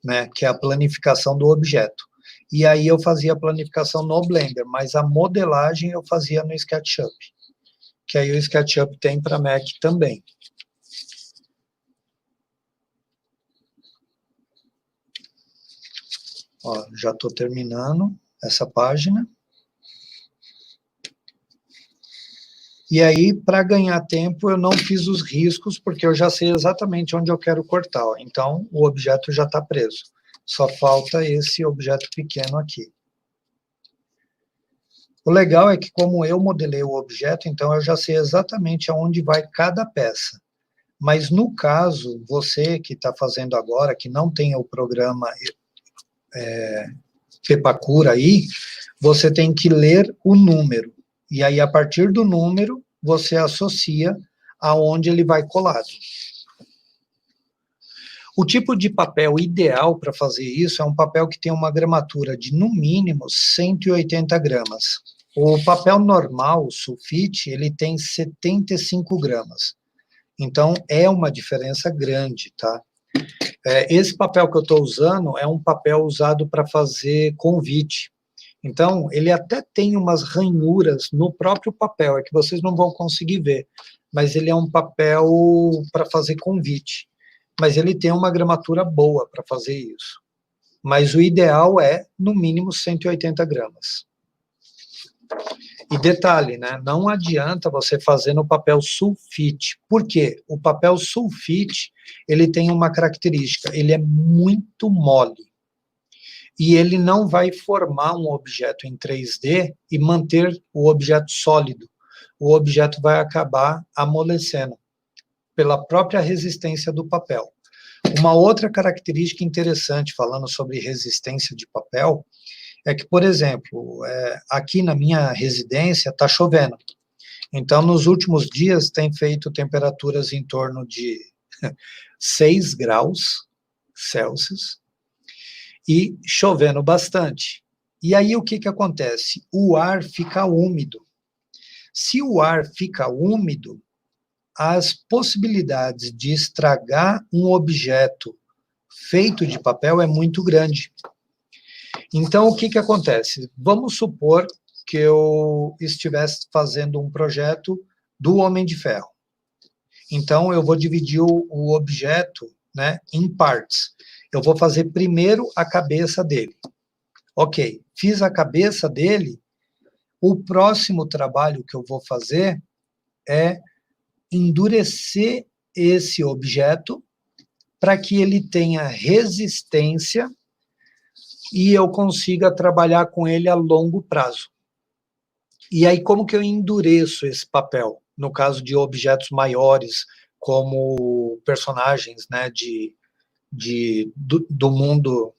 né, que é a planificação do objeto. E aí eu fazia a planificação no Blender, mas a modelagem eu fazia no SketchUp, que aí o SketchUp tem para Mac também. Ó, já estou terminando essa página. E aí, para ganhar tempo, eu não fiz os riscos, porque eu já sei exatamente onde eu quero cortar. Ó. Então, o objeto já está preso. Só falta esse objeto pequeno aqui. O legal é que, como eu modelei o objeto, então eu já sei exatamente aonde vai cada peça. Mas, no caso, você que está fazendo agora, que não tem o programa Pepacura aí, você tem que ler o número. E aí, a partir do número, você associa aonde ele vai colado. O tipo de papel ideal para fazer isso é um papel que tem uma gramatura de, no mínimo, 180 gramas. O papel normal, o sulfite, ele tem 75 gramas. Então, é uma diferença grande, tá? Esse papel que eu estou usando é um papel usado para fazer convite. Então, ele até tem umas ranhuras no próprio papel, é que vocês não vão conseguir ver, mas ele é um papel para fazer convite. Mas ele tem uma gramatura boa para fazer isso. Mas o ideal é, no mínimo, 180 gramas. E detalhe, né, não adianta você fazer no papel sulfite. Por quê? O papel sulfite, ele tem uma característica, ele é muito mole. e ele não vai formar um objeto em 3D e manter o objeto sólido. O objeto vai acabar amolecendo pela própria resistência do papel. Uma outra característica interessante, falando sobre resistência de papel, é que, por exemplo, aqui na minha residência está chovendo. Então, nos últimos dias, tem feito temperaturas em torno de 6 graus Celsius e chovendo bastante. E aí, o que acontece? O ar fica úmido. Se o ar fica úmido, as possibilidades de estragar um objeto feito de papel é muito grande. Então, o que acontece? Vamos supor que eu estivesse fazendo um projeto do Homem de Ferro. Então, eu vou dividir o objeto, né, em partes. Eu vou fazer primeiro a cabeça dele. Ok, fiz a cabeça dele, o próximo trabalho que eu vou fazer é endurecer esse objeto para que ele tenha resistência e eu consiga trabalhar com ele a longo prazo. E aí, como que eu endureço esse papel? No caso de objetos maiores, como personagens, né, do mundo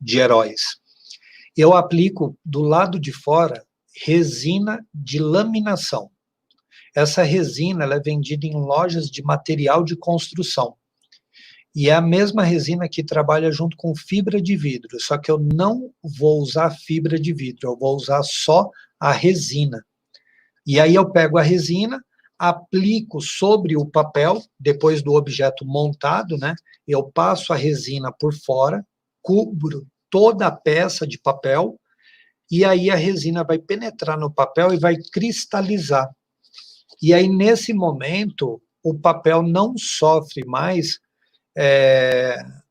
de heróis. Eu aplico do lado de fora resina de laminação. Essa resina ela é vendida em lojas de material de construção. E é a mesma resina que trabalha junto com fibra de vidro, só que eu não vou usar fibra de vidro, eu vou usar só a resina. E aí eu pego a resina, aplico sobre o papel, depois do objeto montado, né? Eu passo a resina por fora, cubro toda a peça de papel, e aí a resina vai penetrar no papel e vai cristalizar. E aí, nesse momento, o papel não sofre mais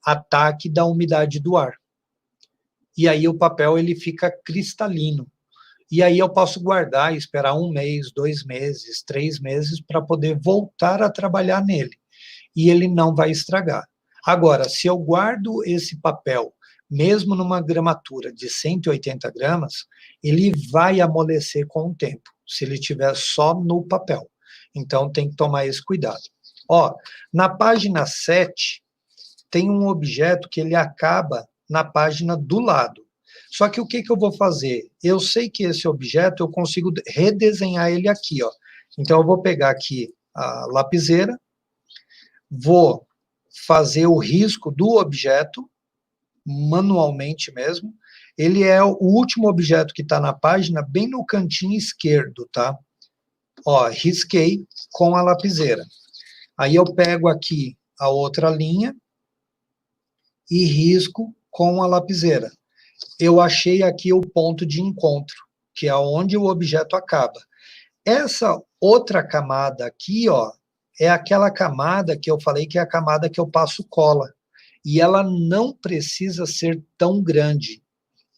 ataque da umidade do ar. E aí o papel ele fica cristalino. E aí eu posso guardar e esperar 1 mês, 2 meses, 3 meses para poder voltar a trabalhar nele. E ele não vai estragar. Agora, se eu guardo esse papel, mesmo numa gramatura de 180 gramas, ele vai amolecer com o tempo, se ele estiver só no papel. Então, tem que tomar esse cuidado. Ó, na página 7, tem um objeto que ele acaba na página do lado. Só que o que eu vou fazer? Eu sei que esse objeto eu consigo redesenhar ele aqui, ó. Então, eu vou pegar aqui a lapiseira, vou fazer o risco do objeto, manualmente mesmo. Ele é o último objeto que está na página, bem no cantinho esquerdo, tá? Ó, risquei com a lapiseira. Aí eu pego aqui a outra linha e risco com a lapiseira. Eu achei aqui o ponto de encontro, que é onde o objeto acaba. Essa outra camada aqui, ó, é aquela camada que eu falei que é a camada que eu passo cola. E ela não precisa ser tão grande.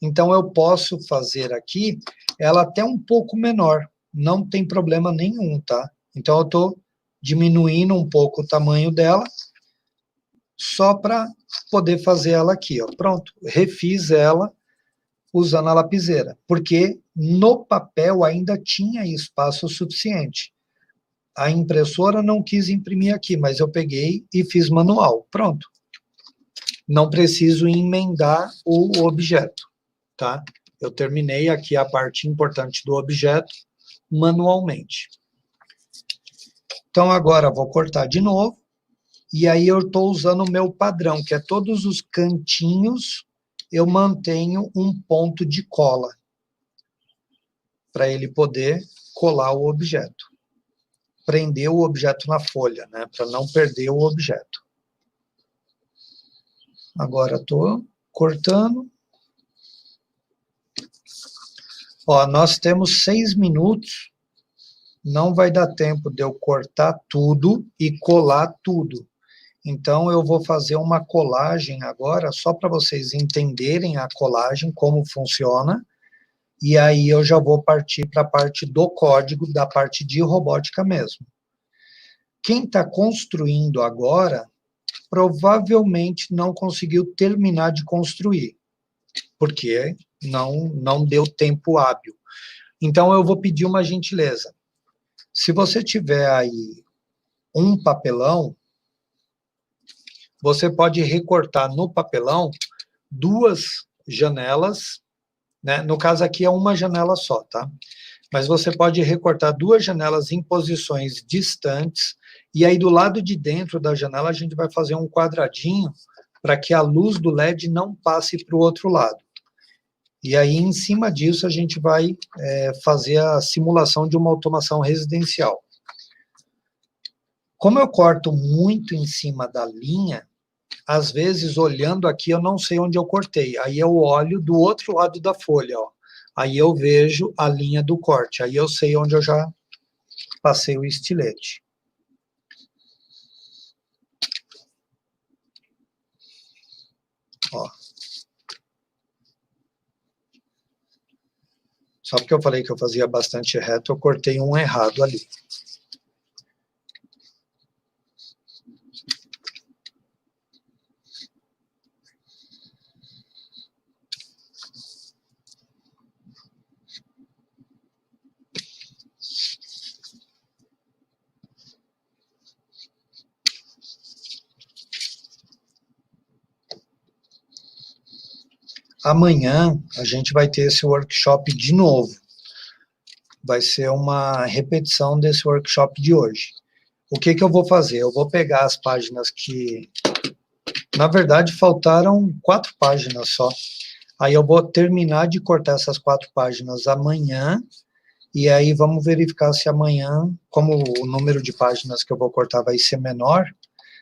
Então, eu posso fazer aqui ela até um pouco menor. Não tem problema nenhum, tá? Então, eu estou diminuindo um pouco o tamanho dela, só para poder fazer ela aqui, ó. Pronto, refiz ela usando a lapiseira, porque no papel ainda tinha espaço suficiente. A impressora não quis imprimir aqui, mas eu peguei e fiz manual. Pronto. Não preciso emendar o objeto, tá? Eu terminei aqui a parte importante do objeto manualmente. Então, agora vou cortar de novo, e aí eu estou usando o meu padrão, que é todos os cantinhos, eu mantenho um ponto de cola, para ele poder colar o objeto. Prender o objeto na folha, né? Para não perder o objeto. Agora estou cortando. Ó, nós temos 6 minutos. Não vai dar tempo de eu cortar tudo e colar tudo. Então, eu vou fazer uma colagem agora, só para vocês entenderem a colagem, como funciona. E aí eu já vou partir para a parte do código, da parte de robótica mesmo. Quem está construindo agora, provavelmente não conseguiu terminar de construir. porque não deu tempo hábil. Então, eu vou pedir uma gentileza. Se você tiver aí um papelão, você pode recortar no papelão 2 janelas, né? No caso aqui é uma janela só, tá? Mas você pode recortar 2 janelas em posições distantes, e aí do lado de dentro da janela a gente vai fazer um quadradinho para que a luz do LED não passe para o outro lado. E aí, em cima disso, a gente vai fazer a simulação de uma automação residencial. Como eu corto muito em cima da linha, às vezes, olhando aqui, eu não sei onde eu cortei. Aí eu olho do outro lado da folha, ó. Aí eu vejo a linha do corte. Aí eu sei onde eu já passei o estilete. Ó. Só porque eu falei que eu fazia bastante reto, eu cortei um errado ali. Amanhã a gente vai ter esse workshop de novo. Vai ser uma repetição desse workshop de hoje. O que eu vou fazer? Eu vou pegar as páginas que... Na verdade, faltaram 4 páginas só. Aí eu vou terminar de cortar essas 4 páginas amanhã, e aí vamos verificar se amanhã, como o número de páginas que eu vou cortar vai ser menor,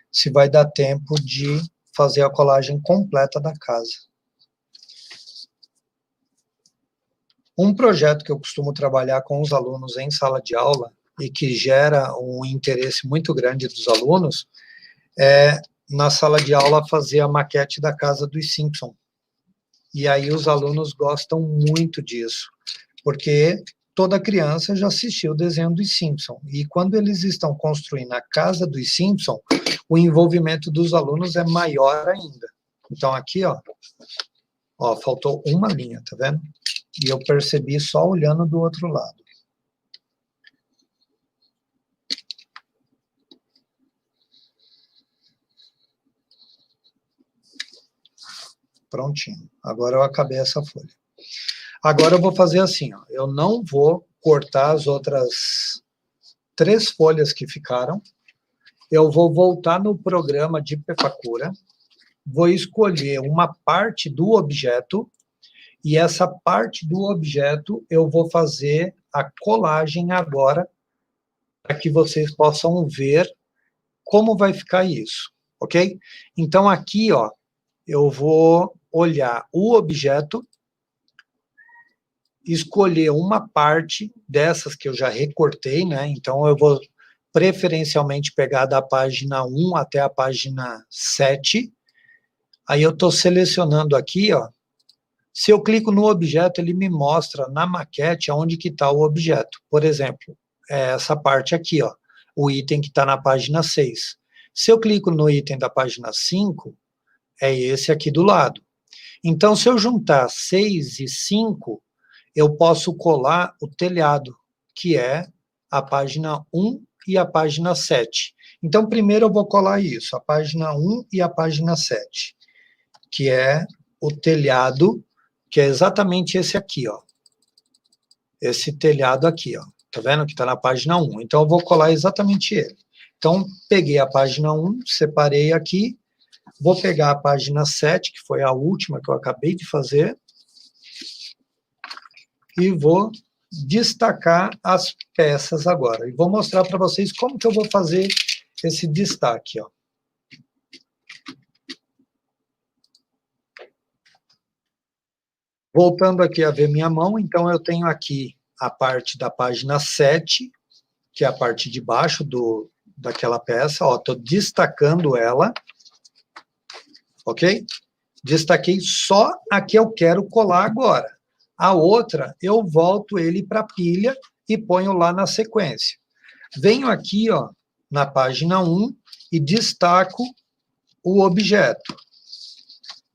se vai dar tempo de fazer a colagem completa da casa. Um projeto que eu costumo trabalhar com os alunos em sala de aula e que gera um interesse muito grande dos alunos é, na sala de aula, fazer a maquete da casa dos Simpsons. E aí os alunos gostam muito disso, porque toda criança já assistiu o desenho dos Simpsons. E quando eles estão construindo a casa dos Simpsons, o envolvimento dos alunos é maior ainda. Então aqui, ó, faltou uma linha, tá vendo? E eu percebi só olhando do outro lado. Prontinho. Agora eu acabei essa folha. Agora eu vou fazer assim, ó. Eu não vou cortar as outras 3 folhas que ficaram. Eu vou voltar no programa de Pefacura, vou escolher uma parte do objeto, e essa parte do objeto eu vou fazer a colagem agora, para que vocês possam ver como vai ficar isso, ok? Então aqui, ó, eu vou olhar o objeto, escolher uma parte dessas que eu já recortei, né? Então eu vou preferencialmente pegar da página 1 até a página 7. Aí eu estou selecionando aqui, ó. Se eu clico no objeto, ele me mostra na maquete onde que está o objeto. Por exemplo, essa parte aqui, ó, o item que está na página 6. Se eu clico no item da página 5, é esse aqui do lado. Então, se eu juntar 6 e 5, eu posso colar o telhado, que é a página 1 e a página 7. Então, primeiro eu vou colar isso, a página 1 e a página 7, que é o telhado, que é exatamente esse aqui, ó. Esse telhado aqui, ó. Tá vendo que está na página 1? Então, eu vou colar exatamente ele. Então, peguei a página 1, separei aqui, vou pegar a página 7, que foi a última que eu acabei de fazer, e vou destacar as peças agora. E vou mostrar para vocês como que eu vou fazer esse destaque, ó. Voltando aqui a ver minha mão, então eu tenho aqui a parte da página 7, que é a parte de baixo daquela peça, ó, estou destacando ela, ok? Destaquei só a que eu quero colar agora. A outra, eu volto ele para a pilha e ponho lá na sequência. Venho aqui, ó, na página 1 e destaco o objeto.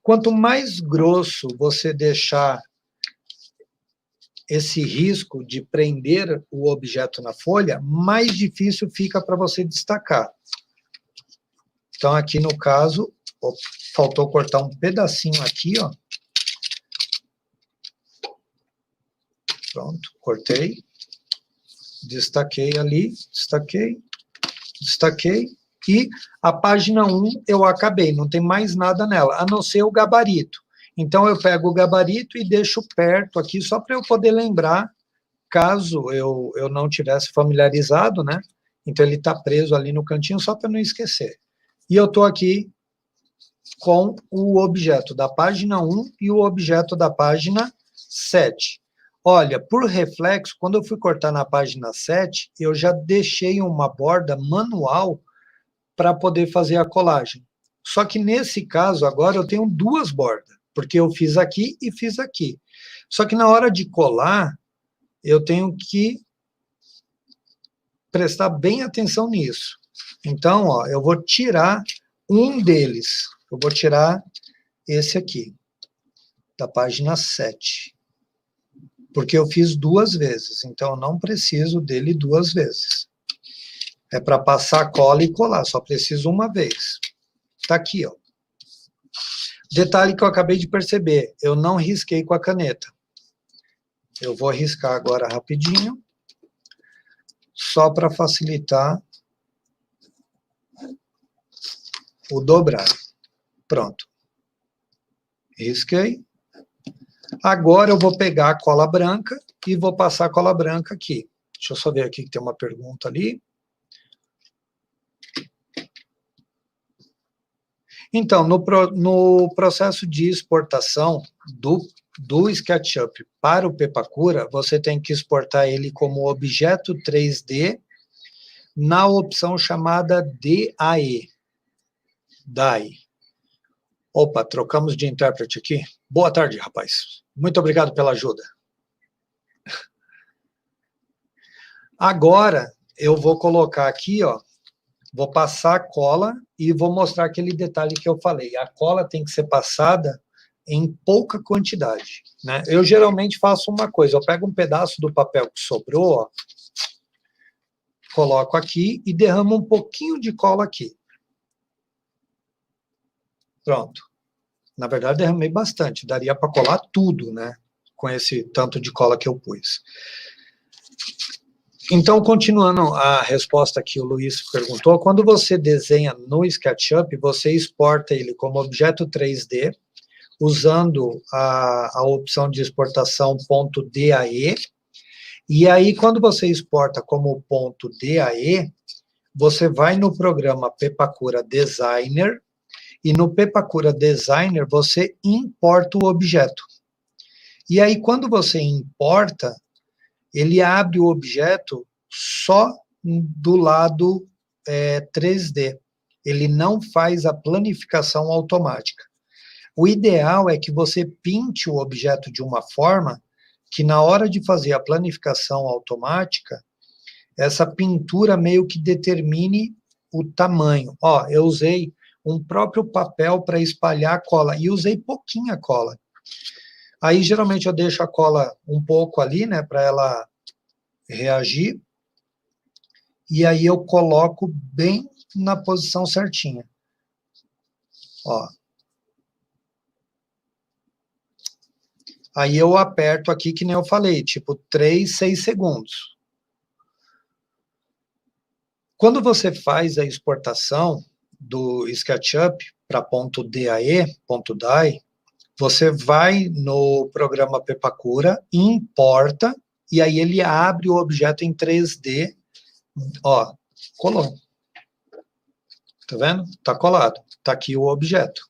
Quanto mais grosso você deixar esse risco de prender o objeto na folha, mais difícil fica para você destacar. Então, aqui no caso, faltou cortar um pedacinho aqui, ó. Pronto, cortei. Destaquei ali, destaquei. E a página 1 eu acabei, não tem mais nada nela, a não ser o gabarito. Então, eu pego o gabarito e deixo perto aqui, só para eu poder lembrar, caso eu não tivesse familiarizado, né? Então, ele está preso ali no cantinho, só para não esquecer. E eu estou aqui com o objeto da página 1 e o objeto da página 7. Olha, por reflexo, quando eu fui cortar na página 7, eu já deixei uma borda manual para poder fazer a colagem. Só que nesse caso, agora, eu tenho duas bordas, porque eu fiz aqui e fiz aqui. Só que na hora de colar, eu tenho que prestar bem atenção nisso. Então, ó, eu vou tirar um deles. Eu vou tirar esse aqui, da página 7. Porque eu fiz duas vezes, então eu não preciso dele duas vezes. É para passar cola e colar, só preciso uma vez. Tá aqui, ó. Detalhe que eu acabei de perceber, eu não risquei com a caneta. Eu vou riscar agora rapidinho, só para facilitar o dobrar. Pronto. Risquei. Agora eu vou pegar a cola branca e vou passar a cola branca aqui. Deixa eu só ver aqui que tem uma pergunta ali. Então, no processo de exportação do SketchUp para o Pepakura, você tem que exportar ele como objeto 3D na opção chamada DAE. DAE. Opa, trocamos de intérprete aqui. Boa tarde, rapaz. Muito obrigado pela ajuda. Agora, eu vou colocar aqui, ó, vou passar a cola e vou mostrar aquele detalhe que eu falei. A cola tem que ser passada em pouca quantidade, né? Eu geralmente faço uma coisa, eu pego um pedaço do papel que sobrou, ó, coloco aqui e derramo um pouquinho de cola aqui. Pronto. Na verdade, derramei bastante, daria para colar tudo, né? Com esse tanto de cola que eu pus. Então, continuando a resposta que o Luiz perguntou, quando você desenha no SketchUp, você exporta ele como objeto 3D, usando a opção de exportação .dae, e aí, quando você exporta como .dae, você vai no programa Pepakura Designer, e no Pepakura Designer você importa o objeto. E aí, quando você importa, ele abre o objeto só do lado 3D. Ele não faz a planificação automática. O ideal é que você pinte o objeto de uma forma que na hora de fazer a planificação automática, essa pintura meio que determine o tamanho. Ó, eu usei um próprio papel para espalhar a cola, e usei pouquinha cola. Aí, geralmente, eu deixo a cola um pouco ali, né, para ela reagir, e aí eu coloco bem na posição certinha. Ó. Aí eu aperto aqui, que nem eu falei, tipo 3, 6 segundos. Quando você faz a exportação do SketchUp para .dae, você vai no programa Pepakura, importa, e aí ele abre o objeto em 3D. Ó, colou. Tá vendo? Tá colado. Tá aqui o objeto.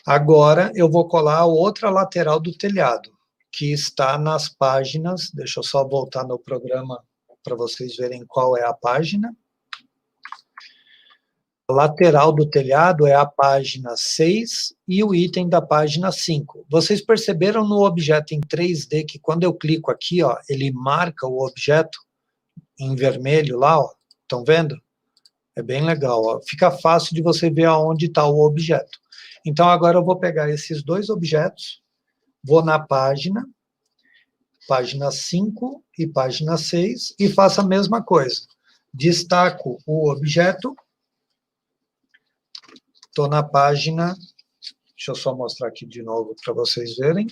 Agora eu vou colar a outra lateral do telhado, que está nas páginas. Deixa eu só voltar no programa para vocês verem qual é a página. A lateral do telhado é a página 6 e o item da página 5. Vocês perceberam no objeto em 3D que quando eu clico aqui, ó, ele marca o objeto em vermelho lá, ó. Estão vendo? É bem legal, ó. Fica fácil de você ver aonde está o objeto. Então, agora eu vou pegar esses dois objetos, vou na página 5 e página 6, e faço a mesma coisa. Destaco o objeto, estou na página, deixa eu só mostrar aqui de novo para vocês verem.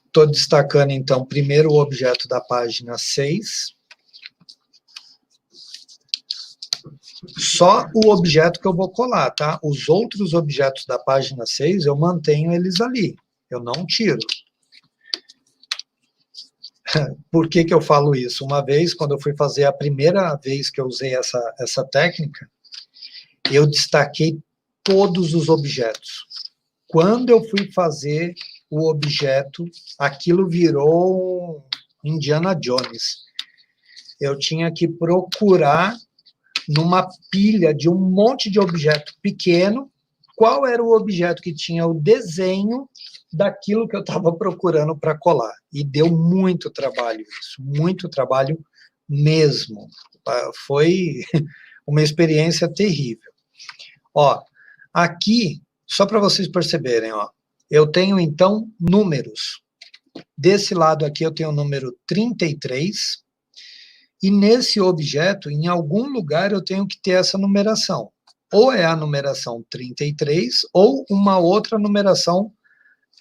Estou destacando, então, primeiro o objeto da página 6. Só o objeto que eu vou colar, tá? Os outros objetos da página 6, eu mantenho eles ali. Eu não tiro. Por que que eu falo isso? Uma vez, quando eu fui fazer a primeira vez que eu usei essa técnica, eu destaquei todos os objetos. Quando eu fui fazer o objeto, aquilo virou um Indiana Jones. Eu tinha que procurar numa pilha de um monte de objeto pequeno, qual era o objeto que tinha o desenho daquilo que eu estava procurando para colar. E deu muito trabalho isso, muito trabalho mesmo. Foi uma experiência terrível. Ó, aqui, só para vocês perceberem, ó, eu tenho, então, números. Desse lado aqui eu tenho o número 33, e nesse objeto, em algum lugar, eu tenho que ter essa numeração. Ou é a numeração 33, ou uma outra numeração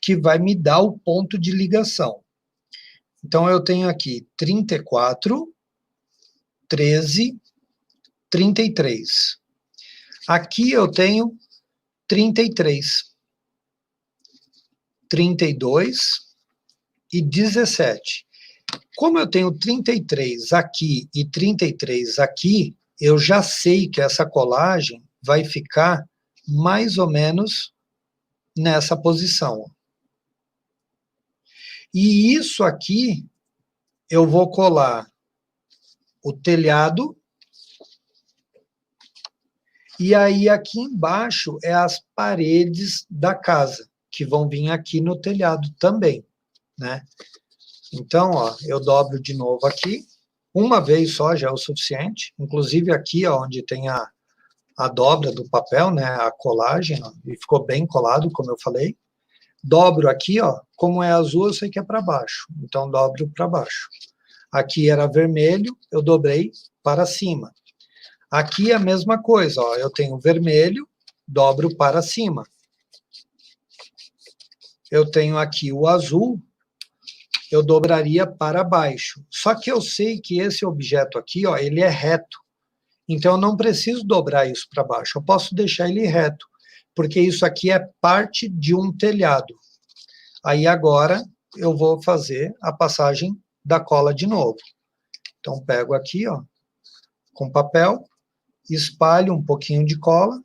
que vai me dar o ponto de ligação. Então, eu tenho aqui 34, 13, 33. Aqui eu tenho 33, 32 e 17. Como eu tenho 33 aqui e 33 aqui, eu já sei que essa colagem vai ficar mais ou menos nessa posição. E isso aqui, eu vou colar o telhado, e aí aqui embaixo é as paredes da casa, que vão vir aqui no telhado também, né? Então, ó, eu dobro de novo aqui, uma vez só já é o suficiente, inclusive aqui, ó, onde tem a dobra do papel, né, a colagem, ó, e ficou bem colado, como eu falei. Dobro aqui, ó, como é azul, eu sei que é para baixo, então dobro para baixo. Aqui era vermelho, eu dobrei para cima. Aqui é a mesma coisa, ó, eu tenho vermelho, dobro para cima. Eu tenho aqui o azul, eu dobraria para baixo. Só que eu sei que esse objeto aqui, ó, ele é reto. Então, eu não preciso dobrar isso para baixo. Eu posso deixar ele reto, porque isso aqui é parte de um telhado. Aí, agora, eu vou fazer a passagem da cola de novo. Então, pego aqui, ó, com papel, espalho um pouquinho de cola.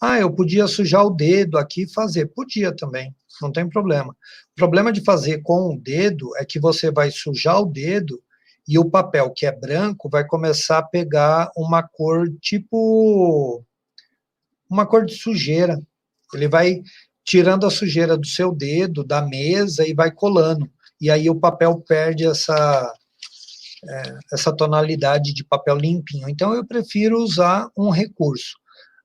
Ah, eu podia sujar o dedo aqui e fazer. Podia também, não tem problema. O problema de fazer com o dedo é que você vai sujar o dedo e o papel, que é branco, vai começar a pegar uma cor tipo... uma cor de sujeira. Ele vai tirando a sujeira do seu dedo, da mesa, e vai colando. E aí o papel perde essa tonalidade de papel limpinho. Então, eu prefiro usar um recurso.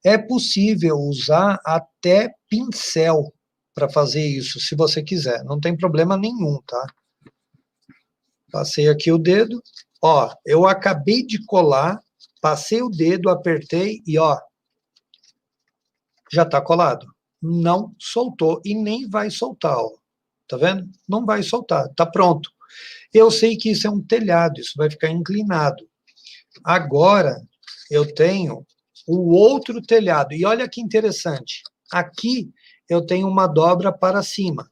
É possível usar até pincel para fazer isso, se você quiser. Não tem problema nenhum, tá? Passei aqui o dedo. Ó, eu acabei de colar, passei o dedo, apertei e, ó, já está colado. Não soltou e nem vai soltar, ó. Tá vendo? Não vai soltar, tá pronto. Eu sei que isso é um telhado, isso vai ficar inclinado. Agora, eu tenho o outro telhado. E olha que interessante. Aqui eu tenho uma dobra para cima.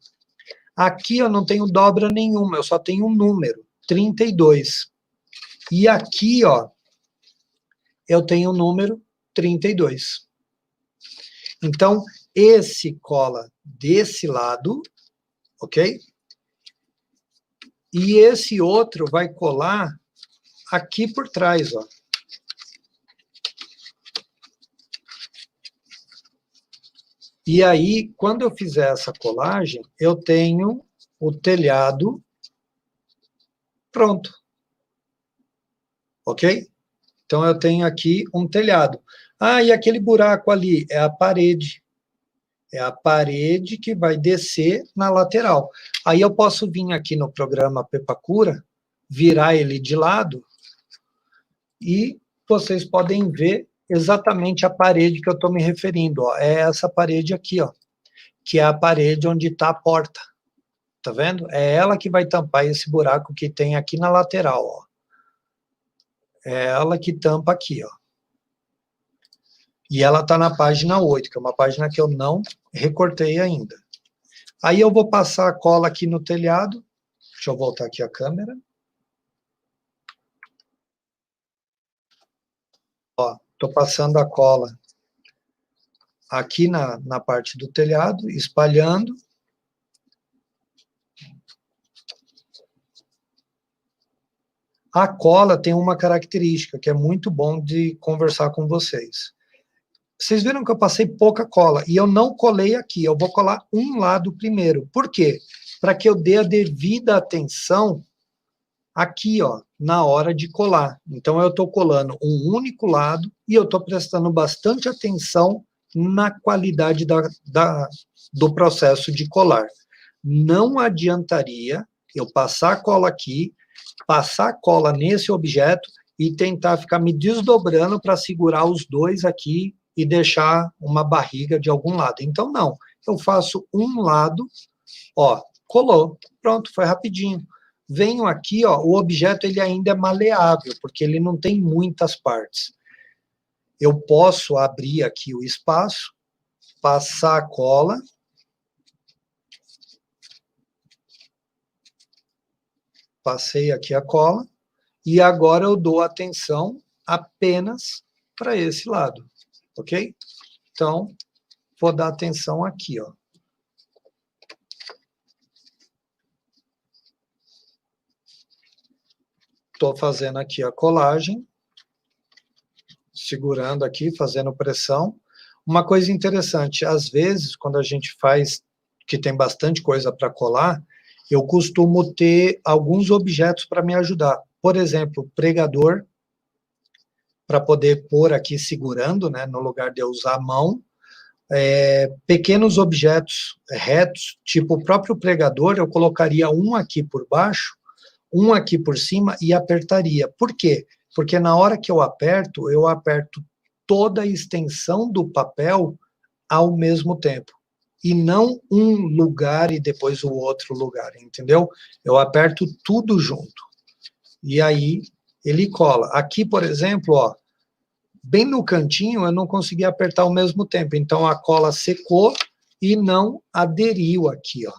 Aqui eu não tenho dobra nenhuma, eu só tenho um número, 32. E aqui, ó, eu tenho o número 32. Então, esse cola desse lado, ok? E esse outro vai colar aqui por trás, ó. E aí, quando eu fizer essa colagem, eu tenho o telhado pronto. ok? Então, eu tenho aqui um telhado. Ah, e aquele buraco ali é a parede. É a parede que vai descer na lateral. Aí eu posso vir aqui no programa Pepacura, virar ele de lado, e vocês podem ver exatamente a parede que eu estou me referindo. Ó. É essa parede aqui, ó, que é a parede onde está a porta. Tá vendo? É ela que vai tampar esse buraco que tem aqui na lateral. Ó. É ela que tampa aqui. Ó. E ela está na página 8, que é uma página que eu não recortei ainda. Aí eu vou passar a cola aqui no telhado. Deixa eu voltar aqui a câmera. Estou passando a cola aqui na parte do telhado, espalhando. A cola tem uma característica que é muito bom de conversar com vocês. Vocês viram que eu passei pouca cola e eu não colei aqui, eu vou colar um lado primeiro. Por quê? Para que eu dê a devida atenção aqui, ó, na hora de colar. Então, eu estou colando um único lado e eu estou prestando bastante atenção na qualidade do processo de colar. Não adiantaria eu passar a cola aqui, passar a cola nesse objeto e tentar ficar me desdobrando para segurar os dois aqui e deixar uma barriga de algum lado. Então, não. Eu faço um lado, ó, colou. Pronto, foi rapidinho. Venho aqui, ó, o objeto ele ainda é maleável, porque ele não tem muitas partes. Eu posso abrir aqui o espaço, passar a cola, passei aqui a cola, e agora eu dou atenção apenas para esse lado, ok? Então, vou dar atenção aqui, ó. Estou fazendo aqui a colagem, segurando aqui, fazendo pressão. Uma coisa interessante, às vezes, quando a gente faz, que tem bastante coisa para colar, eu costumo ter alguns objetos para me ajudar. Por exemplo, pregador, para poder pôr aqui segurando, né, no lugar de eu usar a mão. Pequenos objetos retos, tipo o próprio pregador, eu colocaria um aqui por baixo, um aqui por cima e apertaria. Por quê? Porque na hora que eu aperto toda a extensão do papel ao mesmo tempo. E não um lugar e depois o outro lugar, entendeu? Eu aperto tudo junto. E aí ele cola. Aqui, por exemplo, ó, bem no cantinho eu não consegui apertar ao mesmo tempo. Então a cola secou e não aderiu aqui, ó.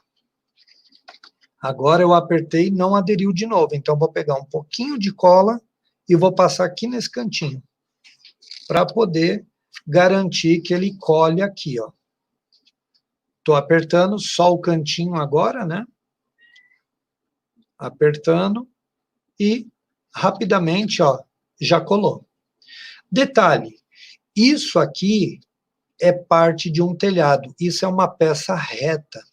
Agora eu apertei e não aderiu de novo. Então, vou pegar um pouquinho de cola e vou passar aqui nesse cantinho, para poder garantir que ele colhe aqui, ó. Estou apertando só o cantinho agora, né? Apertando e rapidamente, ó, já colou. Detalhe, isso aqui é parte de um telhado. Isso é uma peça reta.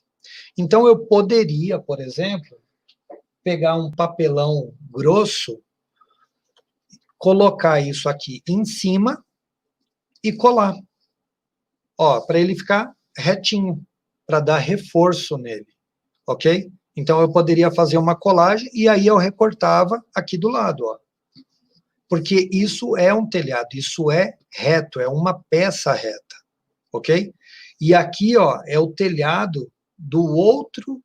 Então, eu poderia, por exemplo, pegar um papelão grosso, colocar isso aqui em cima e colar. Ó, para ele ficar retinho, para dar reforço nele, ok? Então, eu poderia fazer uma colagem e aí eu recortava aqui do lado, ó. Porque isso é um telhado, isso é reto, é uma peça reta, ok? E aqui, ó, é o telhado do outro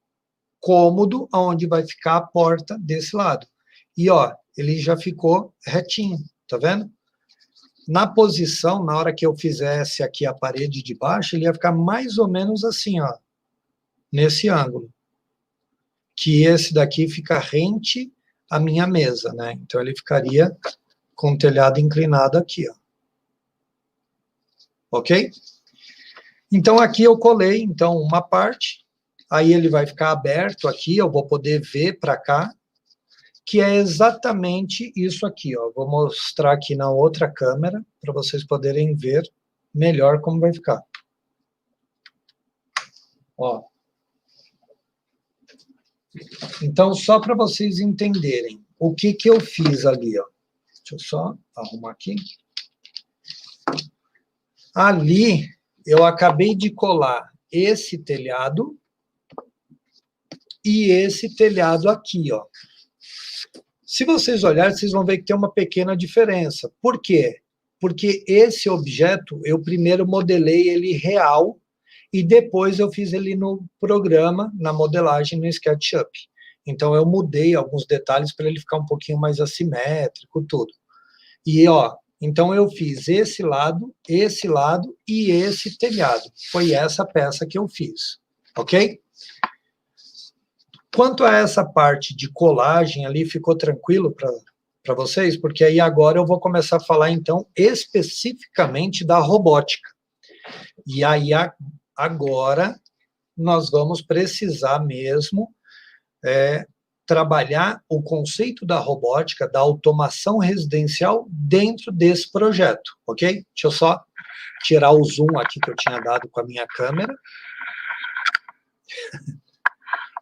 cômodo onde vai ficar a porta desse lado. E, ó, ele já ficou retinho, tá vendo? Na posição, na hora que eu fizesse aqui a parede de baixo, ele ia ficar mais ou menos assim, ó, nesse ângulo. Que esse daqui fica rente à minha mesa, né? Então, ele ficaria com o telhado inclinado aqui, ó. Ok? Então, aqui eu colei, então, uma parte, aí ele vai ficar aberto aqui, eu vou poder ver para cá, que é exatamente isso aqui, ó. Vou mostrar aqui na outra câmera, para vocês poderem ver melhor como vai ficar. Ó. Então, só para vocês entenderem o que eu fiz ali, ó. Deixa eu só arrumar aqui. Ali, eu acabei de colar esse telhado e esse telhado aqui, ó. Se vocês olharem, vocês vão ver que tem uma pequena diferença. Por quê? Porque esse objeto, eu primeiro modelei ele real e depois eu fiz ele no programa, na modelagem, no SketchUp. Então, eu mudei alguns detalhes para ele ficar um pouquinho mais assimétrico, tudo. E, ó, então eu fiz esse lado e esse telhado. Foi essa peça que eu fiz, ok? Quanto a essa parte de colagem ali, ficou tranquilo para vocês? Porque aí agora eu vou começar a falar, então, especificamente da robótica. E aí agora nós vamos precisar mesmo trabalhar o conceito da robótica, da automação residencial dentro desse projeto, ok? Deixa eu só tirar o zoom aqui que eu tinha dado com a minha câmera.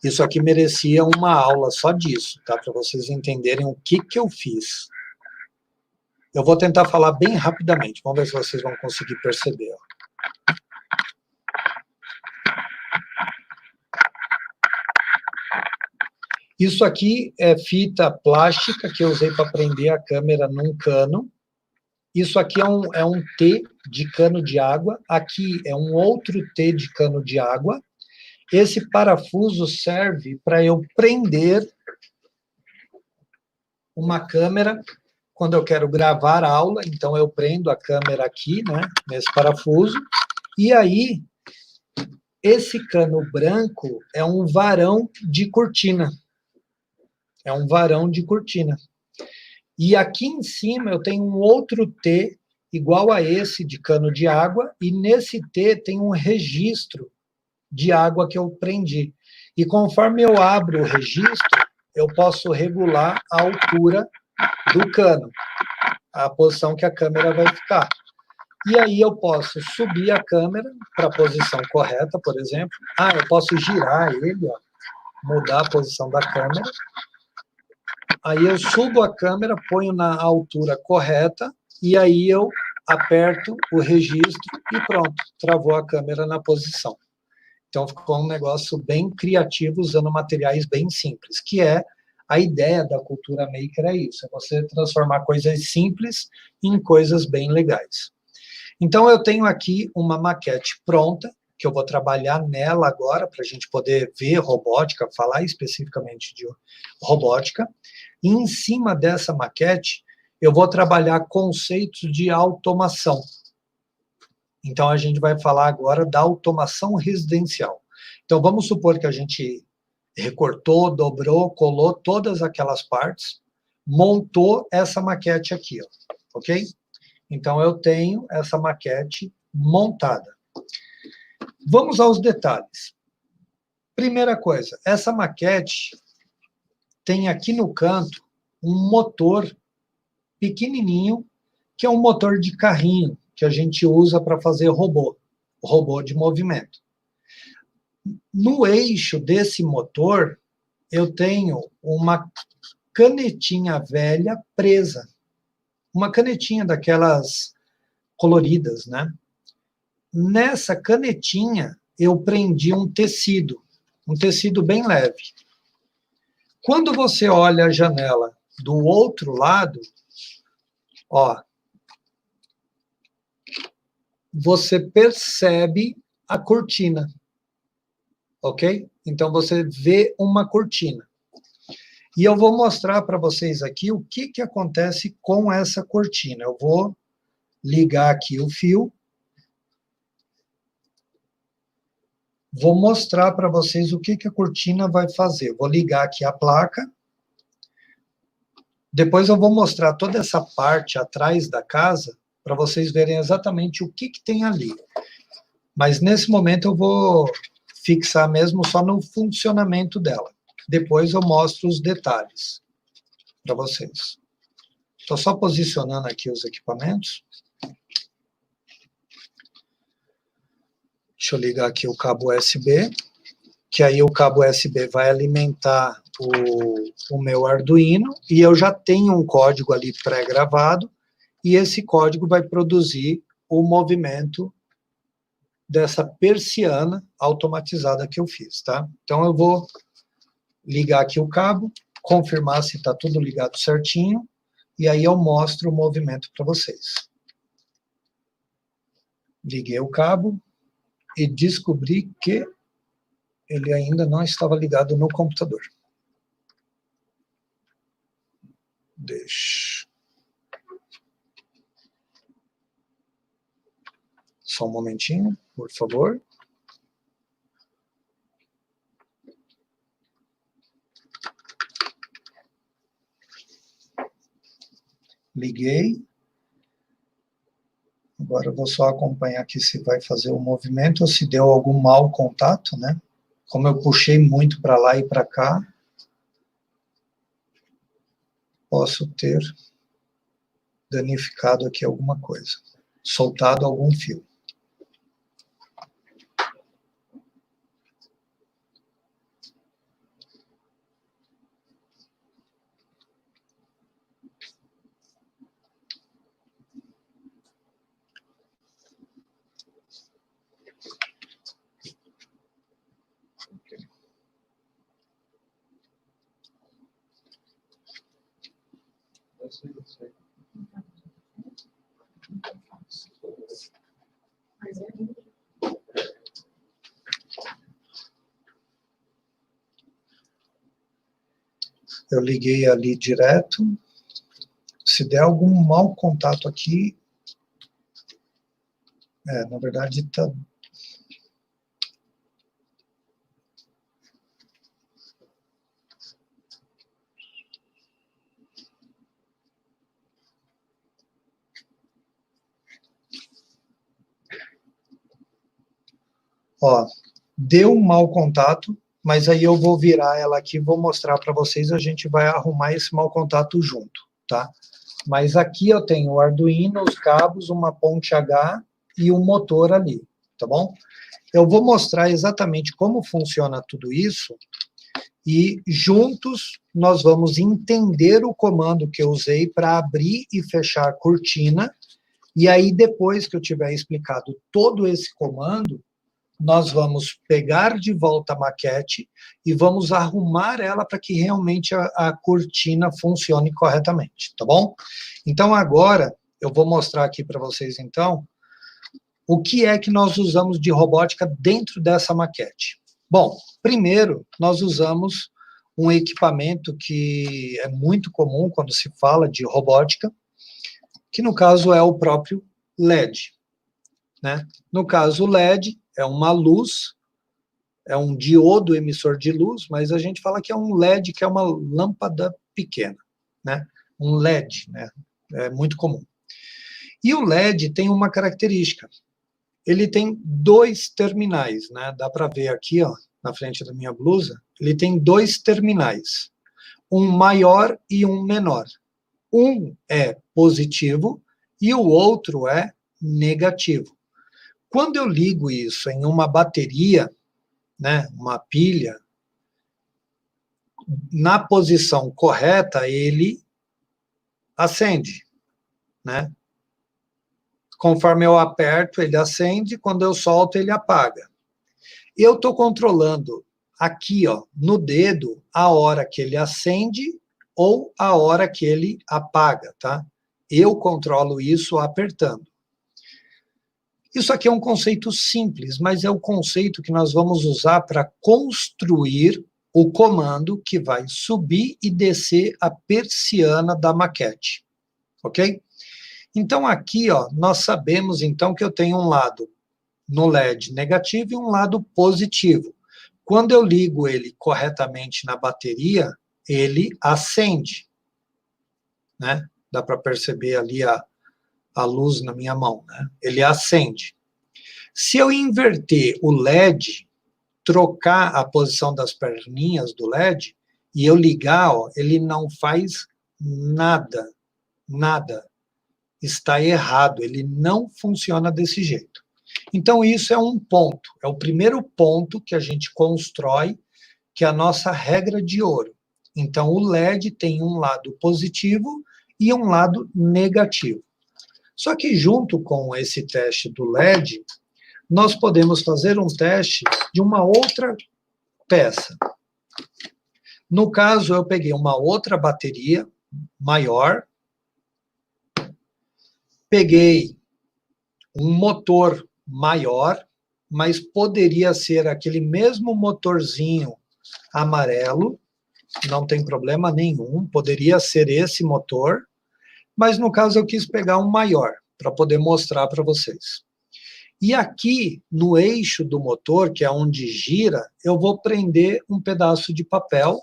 Isso aqui merecia uma aula só disso, tá? Para vocês entenderem o que eu fiz. Eu vou tentar falar bem rapidamente, vamos ver se vocês vão conseguir perceber. Ó. Isso aqui é fita plástica que eu usei para prender a câmera num cano. Isso aqui é um T de cano de água. Aqui é um outro T de cano de água. Esse parafuso serve para eu prender uma câmera quando eu quero gravar a aula. Então, eu prendo a câmera aqui, né, nesse parafuso. E aí, esse cano branco é um varão de cortina. É um varão de cortina. E aqui em cima eu tenho um outro T igual a esse de cano de água, e nesse T tem um registro de água que eu prendi. E conforme eu abro o registro, eu posso regular a altura do cano, a posição que a câmera vai ficar. E aí eu posso subir a câmera para a posição correta, por exemplo. Eu posso girar ele, ó, mudar a posição da câmera. Aí eu subo a câmera, ponho na altura correta, e aí eu aperto o registro e pronto, travou a câmera na posição. Então ficou um negócio bem criativo, usando materiais bem simples, que é a ideia da cultura maker, é isso, é você transformar coisas simples em coisas bem legais. Então eu tenho aqui uma maquete pronta, que eu vou trabalhar nela agora, para a gente poder ver robótica, falar especificamente de robótica. E em cima dessa maquete, eu vou trabalhar conceitos de automação. Então, a gente vai falar agora da automação residencial. Então, vamos supor que a gente recortou, dobrou, colou todas aquelas partes, montou essa maquete aqui, ó, ok? Então, eu tenho essa maquete montada. Vamos aos detalhes. Primeira coisa, essa maquete tem aqui no canto um motor pequenininho, que é um motor de carrinho, que a gente usa para fazer robô de movimento. No eixo desse motor, eu tenho uma canetinha velha presa. Uma canetinha daquelas coloridas, né? Nessa canetinha, eu prendi um tecido bem leve. Quando você olha a janela do outro lado, ó, você percebe a cortina, ok? Então, você vê uma cortina. E eu vou mostrar para vocês aqui o que acontece com essa cortina. Eu vou ligar aqui o fio. Vou mostrar para vocês o que a cortina vai fazer. Vou ligar aqui a placa. Depois eu vou mostrar toda essa parte atrás da casa, para vocês verem exatamente o que tem ali. Mas nesse momento eu vou fixar mesmo só no funcionamento dela. Depois eu mostro os detalhes para vocês. Estou só posicionando aqui os equipamentos. Deixa eu ligar aqui o cabo USB. que aí o cabo USB vai alimentar o meu Arduino, e eu já tenho um código ali pré-gravado, e esse código vai produzir o movimento dessa persiana automatizada que eu fiz, tá? Então, eu vou ligar aqui o cabo, confirmar se está tudo ligado certinho, e aí eu mostro o movimento para vocês. Liguei o cabo e descobri que ele ainda não estava ligado no computador. Deixa. Só um momentinho, por favor. Liguei. Agora eu vou só acompanhar aqui se vai fazer o movimento ou se deu algum mau contato, né? Como eu puxei muito para lá e para cá, posso ter danificado aqui alguma coisa, soltado algum fio. Eu liguei ali direto. Se der algum mau contato aqui, na verdade está... Ó, deu um mau contato, mas aí eu vou virar ela aqui, vou mostrar para vocês, a gente vai arrumar esse mau contato junto, tá? Mas aqui eu tenho o Arduino, os cabos, uma ponte H e um motor ali, tá bom? Eu vou mostrar exatamente como funciona tudo isso e juntos nós vamos entender o comando que eu usei para abrir e fechar a cortina, e aí depois que eu tiver explicado todo esse comando, nós vamos pegar de volta a maquete e vamos arrumar ela para que realmente a cortina funcione corretamente, tá bom? Então, agora, eu vou mostrar aqui para vocês, então, o que é que nós usamos de robótica dentro dessa maquete. Bom, primeiro, nós usamos um equipamento que é muito comum quando se fala de robótica, que no caso é o próprio LED, né? No caso, o LED é uma luz, é um diodo emissor de luz, mas a gente fala que é um LED, que é uma lâmpada pequena, né? Um LED, né? É muito comum. E o LED tem uma característica. Ele tem dois terminais, né? Dá para ver aqui, ó, na frente da minha blusa, ele tem dois terminais, um maior e um menor. Um é positivo e o outro é negativo. Quando eu ligo isso em uma bateria, né, uma pilha, na posição correta, ele acende, né? Conforme eu aperto, ele acende, quando eu solto, ele apaga. Eu estou controlando aqui, ó, no dedo, a hora que ele acende ou a hora que ele apaga, tá? Eu controlo isso apertando. Isso aqui é um conceito simples, mas é o conceito que nós vamos usar para construir o comando que vai subir e descer a persiana da maquete, ok? Então aqui, ó, nós sabemos então que eu tenho um lado no LED negativo e um lado positivo. Quando eu ligo ele corretamente na bateria, ele acende, né? Dá para perceber ali a luz na minha mão, né? Ele acende. Se eu inverter o LED, trocar a posição das perninhas do LED, e eu ligar, ó, ele não faz nada, nada. Está errado, ele não funciona desse jeito. Então, isso é um ponto, é o primeiro ponto que a gente constrói, que é a nossa regra de ouro. Então, o LED tem um lado positivo e um lado negativo. Só que junto com esse teste do LED, nós podemos fazer um teste de uma outra peça. No caso, eu peguei uma outra bateria maior, peguei um motor maior, mas poderia ser aquele mesmo motorzinho amarelo, não tem problema nenhum, poderia ser esse motor, mas no caso eu quis pegar um maior, para poder mostrar para vocês. E aqui, no eixo do motor, que é onde gira, eu vou prender um pedaço de papel,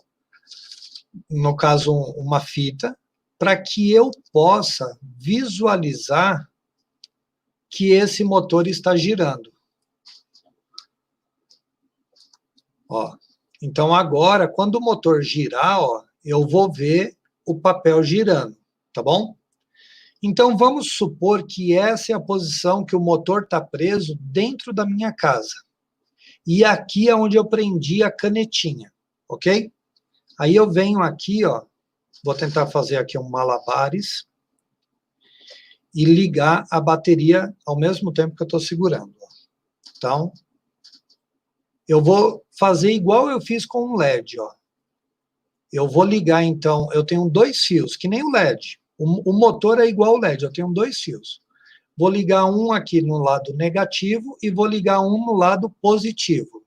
no caso uma fita, para que eu possa visualizar que esse motor está girando. Ó, então agora, quando o motor girar, ó, eu vou ver o papel girando, tá bom? Então vamos supor que essa é a posição que o motor está preso dentro da minha casa. E aqui é onde eu prendi a canetinha, ok? Aí eu venho aqui, ó, vou tentar fazer aqui um malabares e ligar a bateria ao mesmo tempo que eu estou segurando. Então, eu vou fazer igual eu fiz com o LED, ó. Eu vou ligar, então, eu tenho 2 fios, que nem o LED. O motor é igual ao LED, eu tenho 2 fios. Vou ligar um aqui no lado negativo e vou ligar um no lado positivo.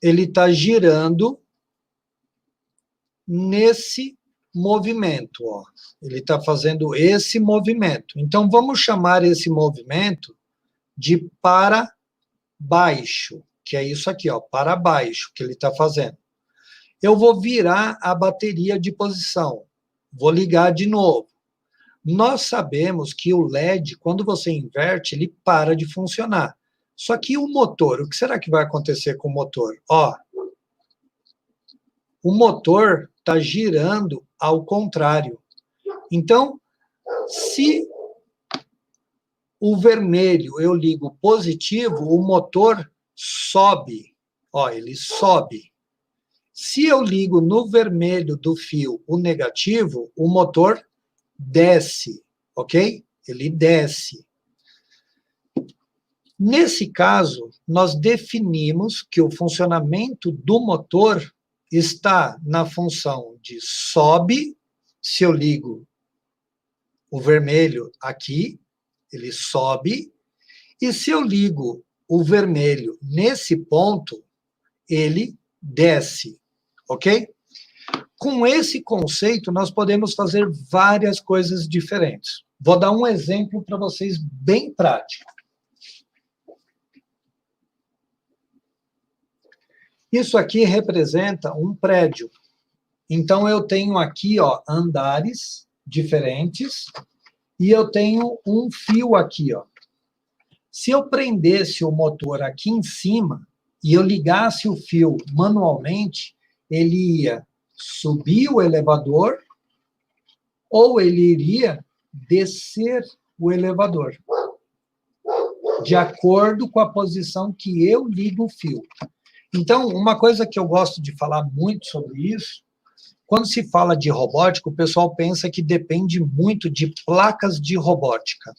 Ele está girando nesse movimento, ó. Ele está fazendo esse movimento. Então, vamos chamar esse movimento de para baixo, que é isso aqui, ó, para baixo, que ele está fazendo. Eu vou virar a bateria de posição. Vou ligar de novo. Nós sabemos que o LED, quando você inverte, ele para de funcionar. Só que o motor, o que será que vai acontecer com o motor? Ó, o motor está girando ao contrário. Então, se o vermelho eu ligo positivo, o motor sobe. Ó, ele sobe. Se eu ligo no vermelho do fio o negativo, o motor desce, ok? Ele desce. Nesse caso, nós definimos que o funcionamento do motor está na função de sobe, se eu ligo o vermelho aqui, ele sobe, e se eu ligo o vermelho nesse ponto, ele desce, ok? Com esse conceito, nós podemos fazer várias coisas diferentes. Vou dar um exemplo para vocês bem prático. Isso aqui representa um prédio. Então, eu tenho aqui, ó, andares diferentes e eu tenho um fio aqui, ó. Se eu prendesse o motor aqui em cima e eu ligasse o fio manualmente, ele ia subir o elevador ou ele iria descer o elevador, de acordo com a posição que eu ligo o fio. Então, uma coisa que eu gosto de falar muito sobre isso, quando se fala de robótica, o pessoal pensa que depende muito de placas de robótica,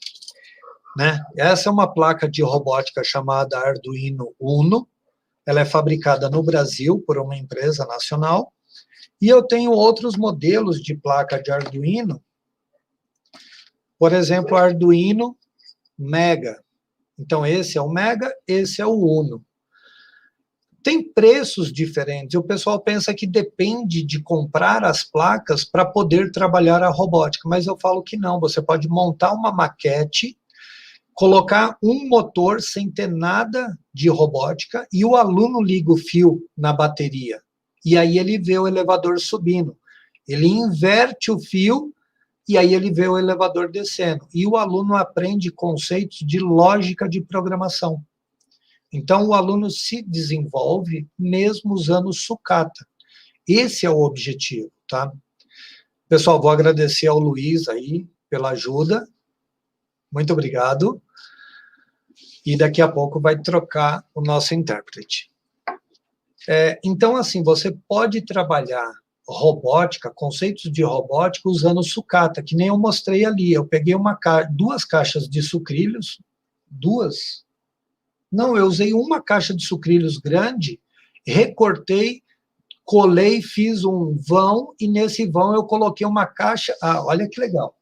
né? Essa é uma placa de robótica chamada Arduino Uno, ela é fabricada no Brasil por uma empresa nacional, e eu tenho outros modelos de placa de Arduino, por exemplo, Arduino Mega. Então, esse é o Mega, esse é o Uno. Tem preços diferentes. O pessoal pensa que depende de comprar as placas para poder trabalhar a robótica, mas eu falo que não. Você pode montar uma maquete, colocar um motor sem ter nada de robótica e o aluno liga o fio na bateria. E aí ele vê o elevador subindo. Ele inverte o fio e aí ele vê o elevador descendo. E o aluno aprende conceitos de lógica de programação. Então, o aluno se desenvolve mesmo usando sucata. Esse é o objetivo, tá? Pessoal, vou agradecer ao Luiz aí pela ajuda. Muito obrigado. E daqui a pouco vai trocar o nosso intérprete. Então, assim, você pode trabalhar robótica, conceitos de robótica, usando sucata, que nem eu mostrei ali. Eu peguei duas caixas de sucrilhos, duas? Não, eu usei uma caixa de sucrilhos grande, recortei, colei, fiz um vão, e nesse vão eu coloquei uma caixa... Ah, olha que legal.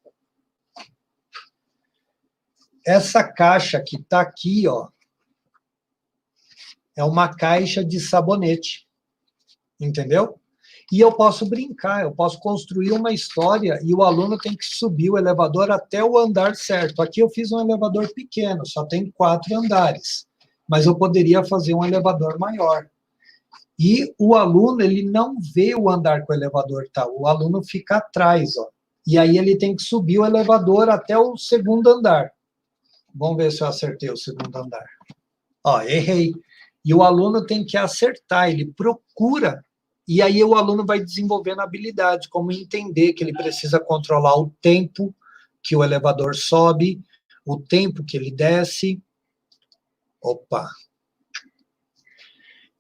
Essa caixa que está aqui, ó, é uma caixa de sabonete, entendeu? E eu posso brincar, eu posso construir uma história e o aluno tem que subir o elevador até o andar certo. Aqui eu fiz um elevador pequeno, só tem 4 andares, mas eu poderia fazer um elevador maior. E o aluno, ele não vê o andar que o elevador está, o aluno fica atrás, ó. E aí ele tem que subir o elevador até o 2º andar. Vamos ver se eu acertei o 2º andar. Ó, errei. E o aluno tem que acertar, ele procura, e aí o aluno vai desenvolvendo habilidades, como entender que ele precisa controlar o tempo que o elevador sobe, o tempo que ele desce. Opa!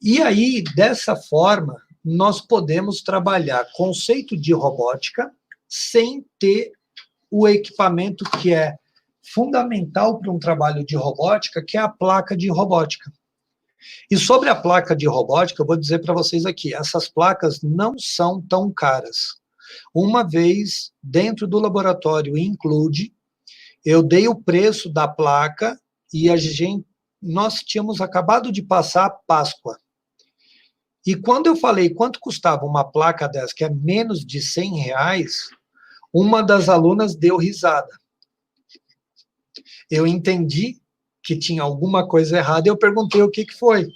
E aí, dessa forma, nós podemos trabalhar conceito de robótica sem ter o equipamento que é fundamental para um trabalho de robótica, que é a placa de robótica. E sobre a placa de robótica, eu vou dizer para vocês aqui, essas placas não são tão caras. Uma vez, dentro do laboratório Include, eu dei o preço da placa e nós tínhamos acabado de passar a Páscoa. E quando eu falei quanto custava uma placa dessa, que é menos de R$100, uma das alunas deu risada. Eu entendi que tinha alguma coisa errada, e eu perguntei o que foi.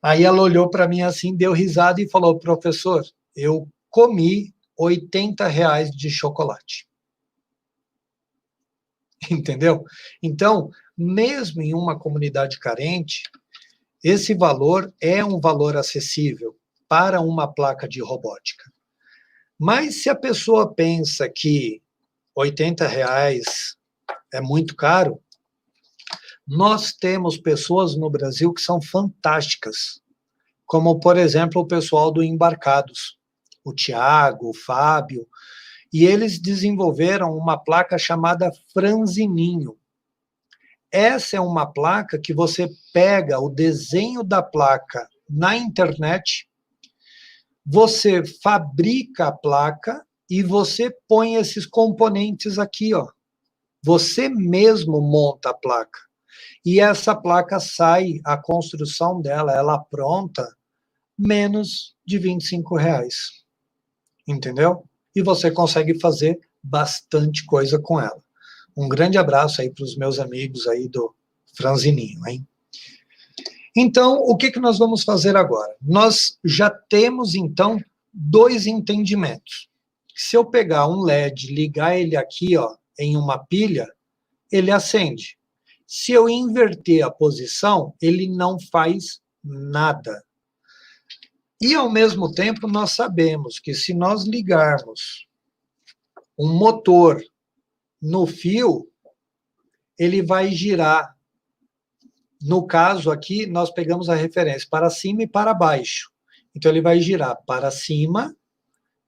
Aí ela olhou para mim assim, deu risada e falou, professor, eu comi R$80 de chocolate. Entendeu? Então, mesmo em uma comunidade carente, esse valor é um valor acessível para uma placa de robótica. Mas se a pessoa pensa que R$80 é muito caro, nós temos pessoas no Brasil que são fantásticas, como, por exemplo, o pessoal do Embarcados, o Tiago, o Fábio, e eles desenvolveram uma placa chamada Franzininho. Essa é uma placa que você pega o desenho da placa na internet, você fabrica a placa e você põe esses componentes aqui, ó. Você mesmo monta a placa. E essa placa sai, a construção dela, ela pronta, menos de R$25. Entendeu? E você consegue fazer bastante coisa com ela. Um grande abraço aí para os meus amigos aí do Franzininho, hein? Então, o que nós vamos fazer agora? Nós já temos, então, 2 entendimentos. Se eu pegar um LED, ligar ele aqui, ó, em uma pilha, ele acende. Se eu inverter a posição, ele não faz nada. E, ao mesmo tempo, nós sabemos que se nós ligarmos um motor no fio, ele vai girar. No caso aqui, nós pegamos a referência para cima e para baixo. Então, ele vai girar para cima,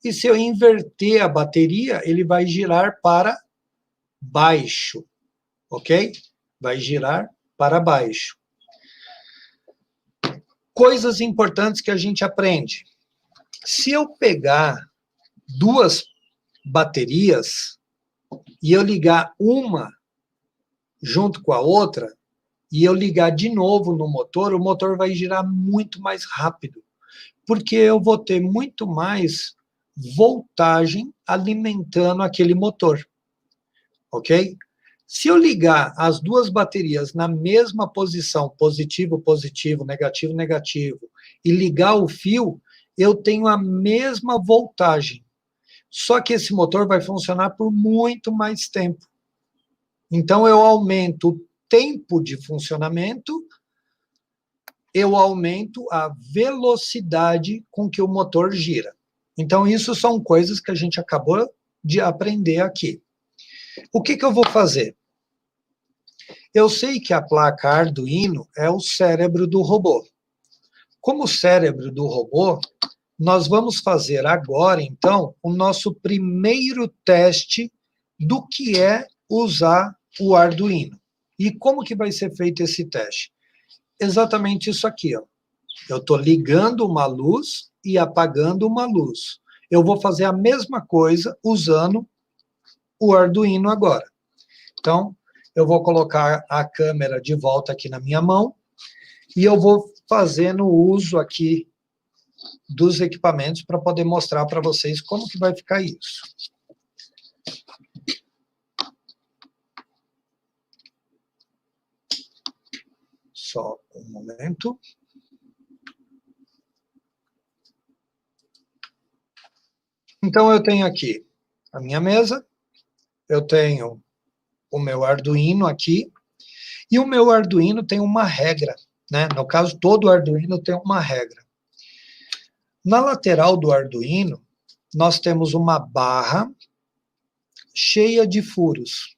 e se eu inverter a bateria, ele vai girar para baixo, ok? Vai girar para baixo. Coisas importantes que a gente aprende. Se eu pegar 2 baterias e eu ligar uma junto com a outra, e eu ligar de novo no motor, o motor vai girar muito mais rápido, porque eu vou ter muito mais voltagem alimentando aquele motor, ok? Se eu ligar as 2 baterias na mesma posição, positivo, positivo, negativo, negativo, e ligar o fio, eu tenho a mesma voltagem. Só que esse motor vai funcionar por muito mais tempo. Então, eu aumento o tempo de funcionamento, eu aumento a velocidade com que o motor gira. Então, isso são coisas que a gente acabou de aprender aqui. O que eu vou fazer? Eu sei que a placa Arduino é o cérebro do robô. Como cérebro do robô, nós vamos fazer agora, então, o nosso primeiro teste do que é usar o Arduino. E como que vai ser feito esse teste? Exatamente isso aqui, ó. Eu estou ligando uma luz e apagando uma luz. Eu vou fazer a mesma coisa usando o Arduino agora. Então, eu vou colocar a câmera de volta aqui na minha mão e eu vou fazendo uso aqui dos equipamentos para poder mostrar para vocês como que vai ficar isso. Só um momento. Então, eu tenho aqui a minha mesa, eu tenho o meu Arduino aqui, e o meu Arduino tem uma regra, né? No caso, todo Arduino tem uma regra. Na lateral do Arduino, nós temos uma barra cheia de furos.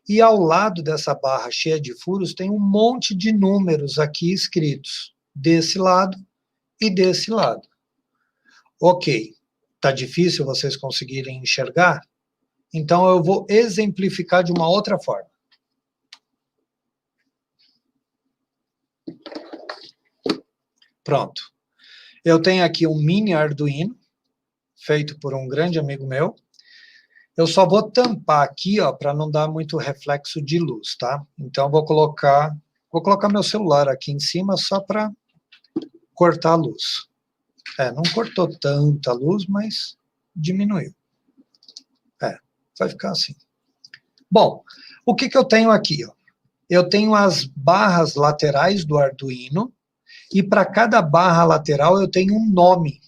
E ao lado dessa barra cheia de furos tem um monte de números aqui escritos, desse lado e desse lado. Ok, tá difícil vocês conseguirem enxergar? Então eu vou exemplificar de uma outra forma. Pronto. Eu tenho aqui um mini Arduino, feito por um grande amigo meu. Eu só vou tampar aqui, ó, para não dar muito reflexo de luz, tá? Então, vou colocar meu celular aqui em cima só para cortar a luz. Não cortou tanta luz, mas diminuiu. Vai ficar assim. Bom, o que eu tenho aqui, ó? Eu tenho as barras laterais do Arduino, e para cada barra lateral eu tenho um nome.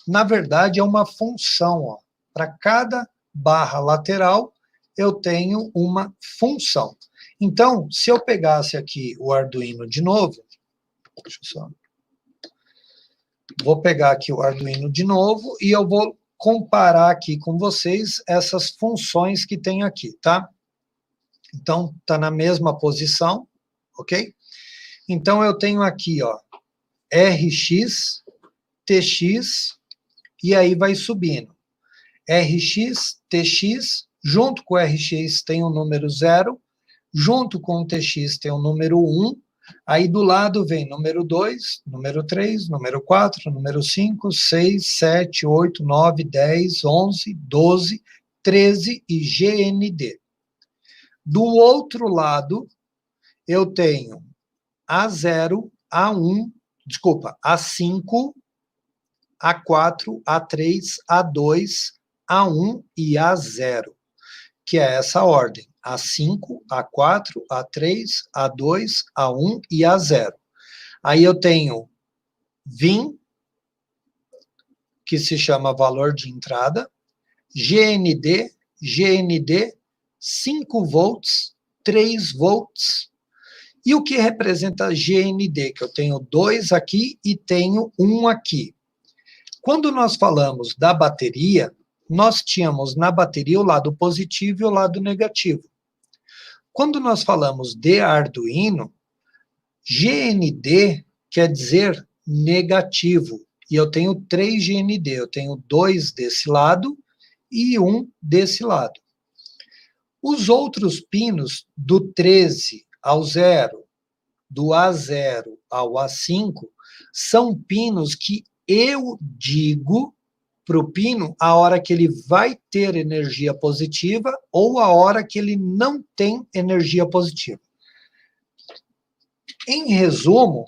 Na verdade, é uma função, ó. Para cada barra lateral, eu tenho uma função. Então, se eu pegasse aqui o Arduino de novo, deixa eu só... Vou pegar aqui o Arduino de novo e eu vou comparar aqui com vocês essas funções que tem aqui, tá? Então, está na mesma posição, ok? Então, eu tenho aqui, ó, RX, TX, e aí vai subindo. RX, TX, junto com o RX tem o número 0, junto com o TX tem o número 1, aí do lado vem número 2, número 3, número 4, número 5, 6, 7, 8, 9, 10, 11, 12, 13 e GND. Do outro lado, eu tenho A0, A1, desculpa, A5, A4, A3, A2, A1 e A0, que é essa ordem, A5, A4, A3, A2, A1 e A0. Aí eu tenho VIN, que se chama valor de entrada, GND, 5 volts, 3 volts, e o que representa GND, que eu tenho 2 aqui e tenho 1 aqui. Quando nós falamos da bateria, nós tínhamos na bateria o lado positivo e o lado negativo. Quando nós falamos de Arduino, GND quer dizer negativo. E eu tenho 3 GND, eu tenho 2 desse lado e 1 desse lado. Os outros pinos, do 13 ao 0, do A0 ao A5, são pinos que eu digo para o pino a hora que ele vai ter energia positiva ou a hora que ele não tem energia positiva. Em resumo,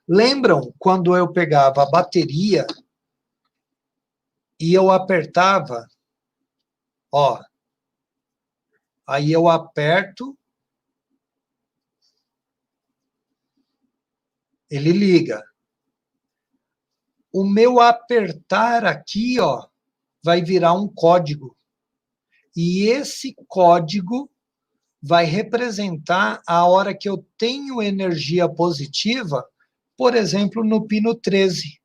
lembram quando eu pegava a bateria e eu apertava, ó, aí eu aperto, ele liga. O meu apertar aqui, ó, vai virar um código. E esse código vai representar a hora que eu tenho energia positiva, por exemplo, no pino 13.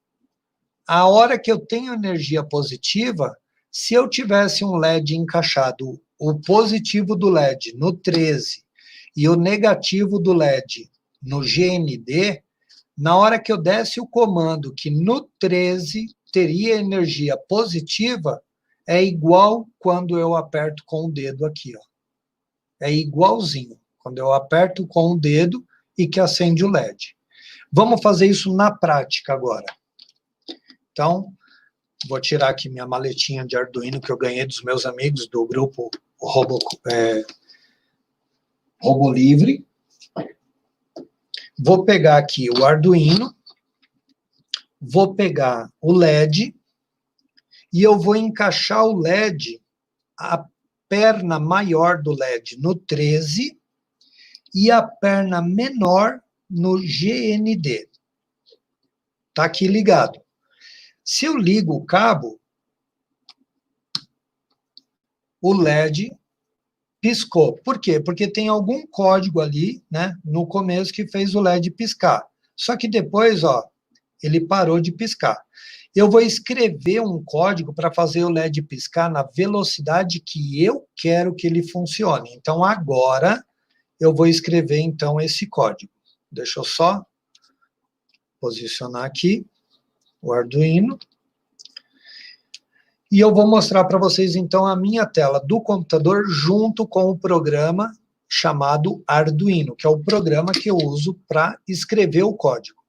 A hora que eu tenho energia positiva, se eu tivesse um LED encaixado, o positivo do LED no 13 e o negativo do LED no GND, na hora que eu desse o comando que no 13 teria energia positiva, é igual quando eu aperto com o dedo aqui, ó. É igualzinho, quando eu aperto com o dedo e que acende o LED. Vamos fazer isso na prática agora. Então, vou tirar aqui minha maletinha de Arduino que eu ganhei dos meus amigos do grupo Robo Livre. Vou pegar aqui o Arduino, vou pegar o LED e eu vou encaixar o LED, a perna maior do LED no 13 e a perna menor no GND. Tá aqui ligado. Se eu ligo o cabo, o LED piscou. Por quê? Porque tem algum código ali, né, no começo que fez o LED piscar. Só que depois, ó, ele parou de piscar. Eu vou escrever um código para fazer o LED piscar na velocidade que eu quero que ele funcione. Então, agora, eu vou escrever, então, esse código. Deixa eu só posicionar aqui o Arduino. E eu vou mostrar para vocês, então, a minha tela do computador junto com o programa chamado Arduino, que é o programa que eu uso para escrever o código.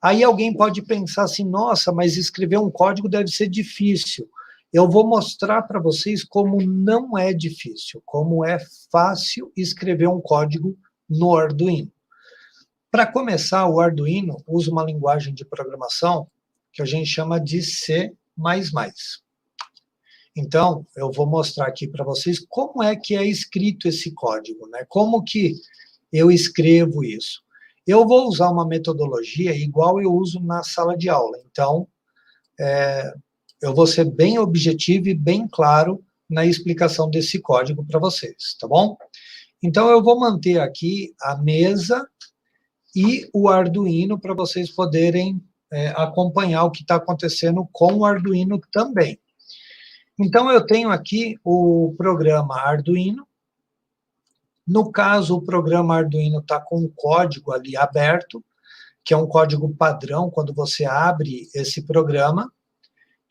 Aí alguém pode pensar assim, nossa, mas escrever um código deve ser difícil. Eu vou mostrar para vocês como não é difícil, como é fácil escrever um código no Arduino. Para começar, o Arduino usa uma linguagem de programação que a gente chama de C++. Então, eu vou mostrar aqui para vocês como é que é escrito esse código, né? Como que eu escrevo isso. Eu vou usar uma metodologia igual eu uso na sala de aula. Então, eu vou ser bem objetivo e bem claro na explicação desse código para vocês, tá bom? Então, eu vou manter aqui a mesa e o Arduino para vocês poderem acompanhar o que está acontecendo com o Arduino também. Então, eu tenho aqui o programa Arduino. No caso, o programa Arduino está com um código ali aberto, que é um código padrão quando você abre esse programa.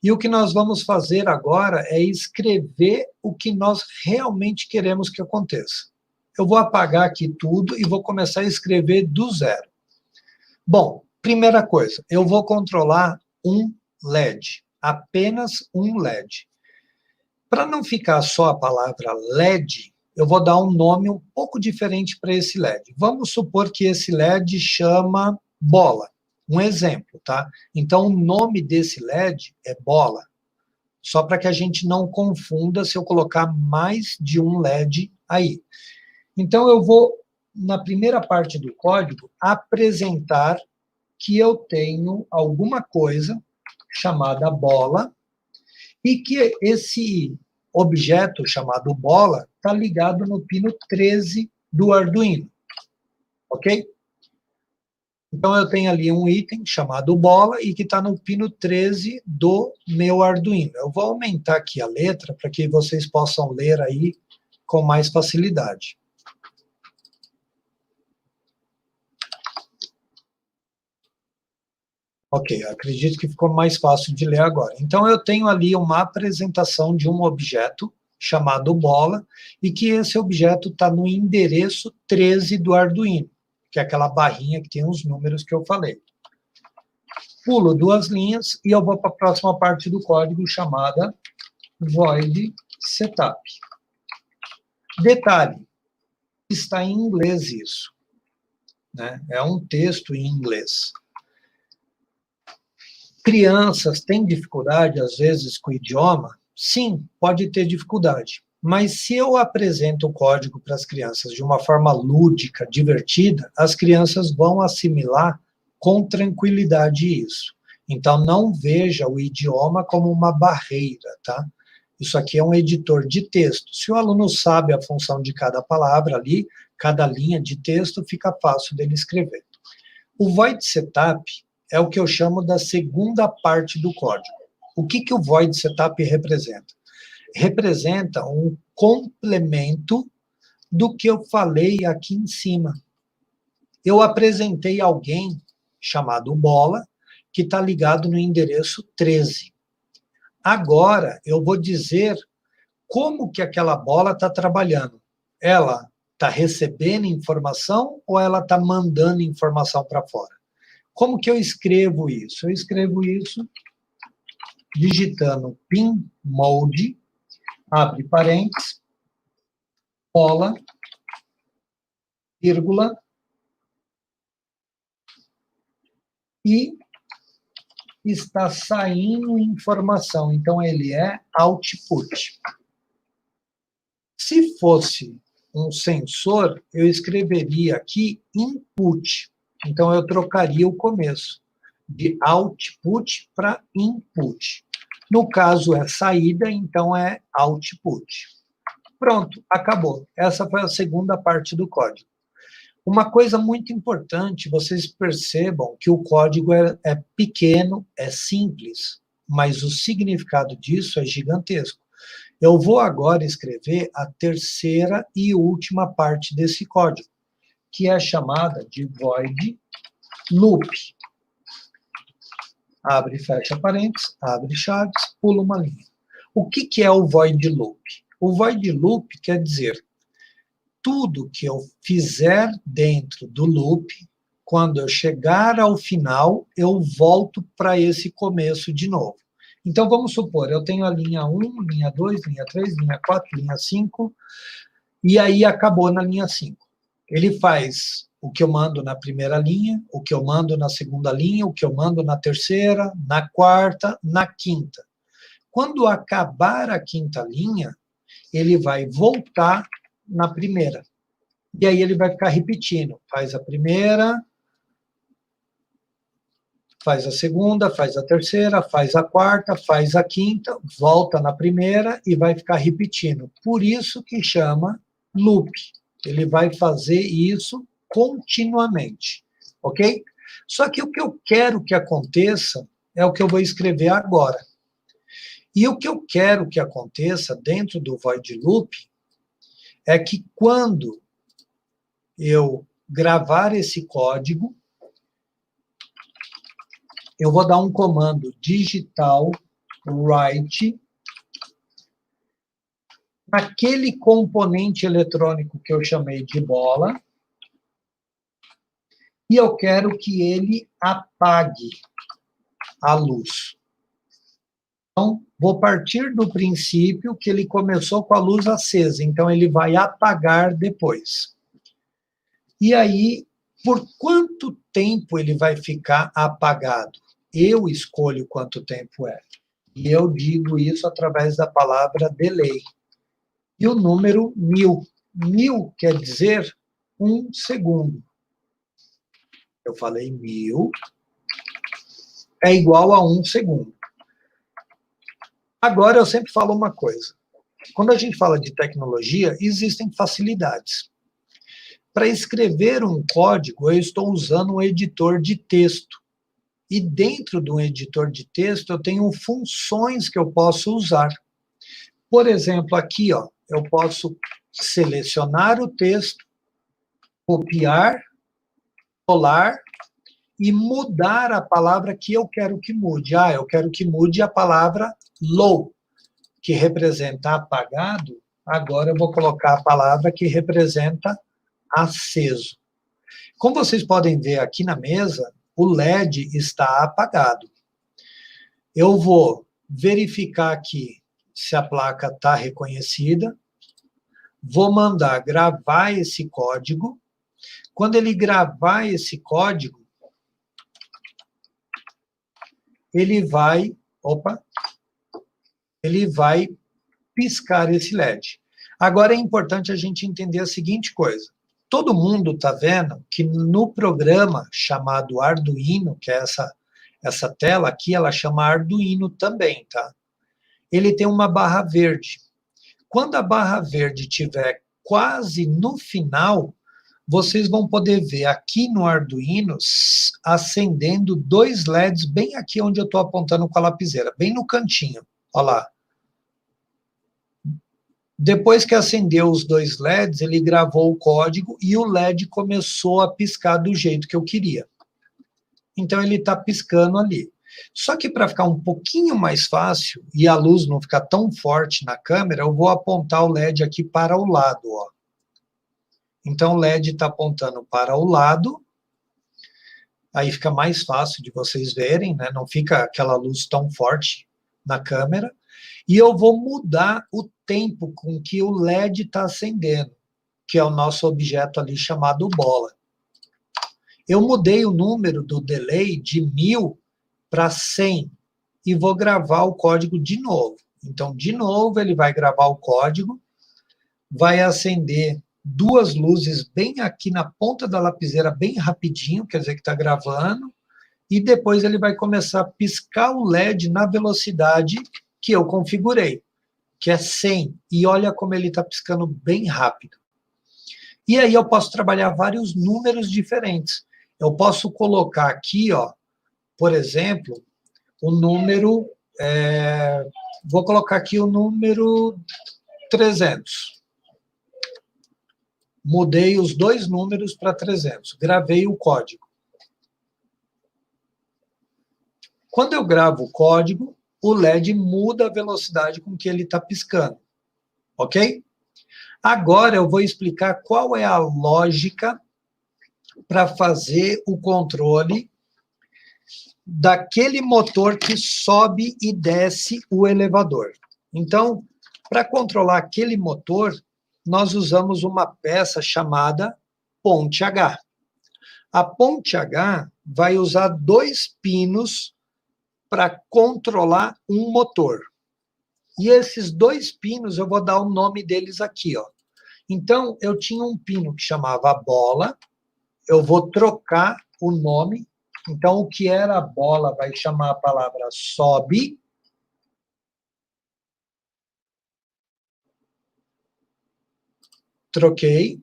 E o que nós vamos fazer agora é escrever o que nós realmente queremos que aconteça. Eu vou apagar aqui tudo e vou começar a escrever do zero. Bom, primeira coisa, eu vou controlar um LED, apenas um LED. Para não ficar só a palavra LED, eu vou dar um nome um pouco diferente para esse LED. Vamos supor que esse LED chama bola. Um exemplo, tá? Então, o nome desse LED é bola. Só para que a gente não confunda se eu colocar mais de um LED aí. Então, eu vou, na primeira parte do código, apresentar que eu tenho alguma coisa chamada bola, e que esse objeto chamado bola está ligado no pino 13 do Arduino, ok? Então, eu tenho ali um item chamado bola e que está no pino 13 do meu Arduino. Eu vou aumentar aqui a letra para que vocês possam ler aí com mais facilidade. Ok, acredito que ficou mais fácil de ler agora. Então, eu tenho ali uma apresentação de um objeto chamado bola, e que esse objeto está no endereço 13 do Arduino, que é aquela barrinha que tem os números que eu falei. Pulo duas linhas e eu vou para a próxima parte do código, chamada void setup. Detalhe, está em inglês isso, né? É um texto em inglês. Crianças têm dificuldade, às vezes, com o idioma? Sim, pode ter dificuldade. Mas se eu apresento o código para as crianças de uma forma lúdica, divertida, as crianças vão assimilar com tranquilidade isso. Então, não veja o idioma como uma barreira, tá? Isso aqui é um editor de texto. Se o aluno sabe a função de cada palavra ali, cada linha de texto, fica fácil dele escrever. O void setup é o que eu chamo da segunda parte do código. O que o void setup representa? Representa um complemento do que eu falei aqui em cima. Eu apresentei alguém chamado Bola, que está ligado no endereço 13. Agora, eu vou dizer como que aquela bola está trabalhando. Ela está recebendo informação ou ela está mandando informação para fora? Como que eu escrevo isso? Eu escrevo isso digitando pin mode, abre parênteses, bola, vírgula, e está saindo informação. Então, ele é output. Se fosse um sensor, eu escreveria aqui input. Então, eu trocaria o começo de output para input. No caso, é saída, então é output. Pronto, acabou. Essa foi a segunda parte do código. Uma coisa muito importante, vocês percebam que o código é pequeno, é simples, mas o significado disso é gigantesco. Eu vou agora escrever a terceira e última parte desse código, que é chamada de void loop. Abre e fecha parênteses, abre chaves, pula uma linha. O que é o void loop? O void loop quer dizer tudo que eu fizer dentro do loop, quando eu chegar ao final, eu volto para esse começo de novo. Então, vamos supor, eu tenho a linha 1, linha 2, linha 3, linha 4, linha 5, e aí acabou na linha 5. Ele faz o que eu mando na primeira linha, o que eu mando na segunda linha, o que eu mando na terceira, na quarta, na quinta. Quando acabar a quinta linha, ele vai voltar na primeira. E aí ele vai ficar repetindo. Faz a primeira, faz a segunda, faz a terceira, faz a quarta, faz a quinta, volta na primeira e vai ficar repetindo. Por isso que chama loop. Ele vai fazer isso continuamente, ok? Só que o que eu quero que aconteça é o que eu vou escrever agora. E o que eu quero que aconteça dentro do void loop é que quando eu gravar esse código, eu vou dar um comando digital write naquele componente eletrônico que eu chamei de bola, e eu quero que ele apague a luz. Então, vou partir do princípio que ele começou com a luz acesa, então ele vai apagar depois. E aí, por quanto tempo ele vai ficar apagado? Eu escolho quanto tempo é. E eu digo isso através da palavra delay. E o número 1000. 1000 quer dizer 1 segundo. Eu falei 1000 é igual a 1 segundo. Agora, eu sempre falo uma coisa. Quando a gente fala de tecnologia, existem facilidades. Para escrever um código, eu estou usando um editor de texto. E dentro do editor de texto, eu tenho funções que eu posso usar. Por exemplo, aqui, ó, eu posso selecionar o texto, copiar, colar e mudar a palavra que eu quero que mude. Ah, eu quero que mude a palavra low, que representa apagado. Agora eu vou colocar a palavra que representa aceso. Como vocês podem ver aqui na mesa, o LED está apagado. Eu vou verificar aqui se a placa está reconhecida. Vou mandar gravar esse código. Quando ele gravar esse código, ele vai piscar esse LED. Agora é importante a gente entender a seguinte coisa. Todo mundo está vendo que no programa chamado Arduino, que é essa tela aqui, ela chama Arduino também, tá? Ele tem uma barra verde. Quando a barra verde estiver quase no final, vocês vão poder ver aqui no Arduino acendendo 2 LEDs bem aqui onde eu estou apontando com a lapiseira, bem no cantinho. Olha lá. Depois que acendeu os dois LEDs, ele gravou o código e o LED começou a piscar do jeito que eu queria. Então, ele está piscando ali. Só que para ficar um pouquinho mais fácil e a luz não ficar tão forte na câmera, eu vou apontar o LED aqui para o lado, ó. Então, o LED está apontando para o lado, aí fica mais fácil de vocês verem, né? Não fica aquela luz tão forte na câmera. E eu vou mudar o tempo com que o LED está acendendo, que é o nosso objeto ali chamado bola. Eu mudei o número do delay de 1000 para 100 e vou gravar o código de novo. Então, de novo, ele vai gravar o código, vai acender duas luzes bem aqui na ponta da lapiseira, bem rapidinho, quer dizer que está gravando, e depois ele vai começar a piscar o LED na velocidade que eu configurei, que é 100, e olha como ele está piscando bem rápido. E aí eu posso trabalhar vários números diferentes. Eu posso colocar aqui, ó, por exemplo, o número, vou colocar aqui o número 300. Mudei os dois números para 300, gravei o código. Quando eu gravo o código, o LED muda a velocidade com que ele está piscando, ok? Agora eu vou explicar qual é a lógica para fazer o controle daquele motor que sobe e desce o elevador. Então, para controlar aquele motor, nós usamos uma peça chamada ponte H. A ponte H vai usar dois pinos para controlar um motor. E esses dois pinos, eu vou dar o nome deles aqui, ó. Então, eu tinha um pino que chamava bola, eu vou trocar o nome. Então, o que era a bola vai chamar a palavra sobe. Troquei.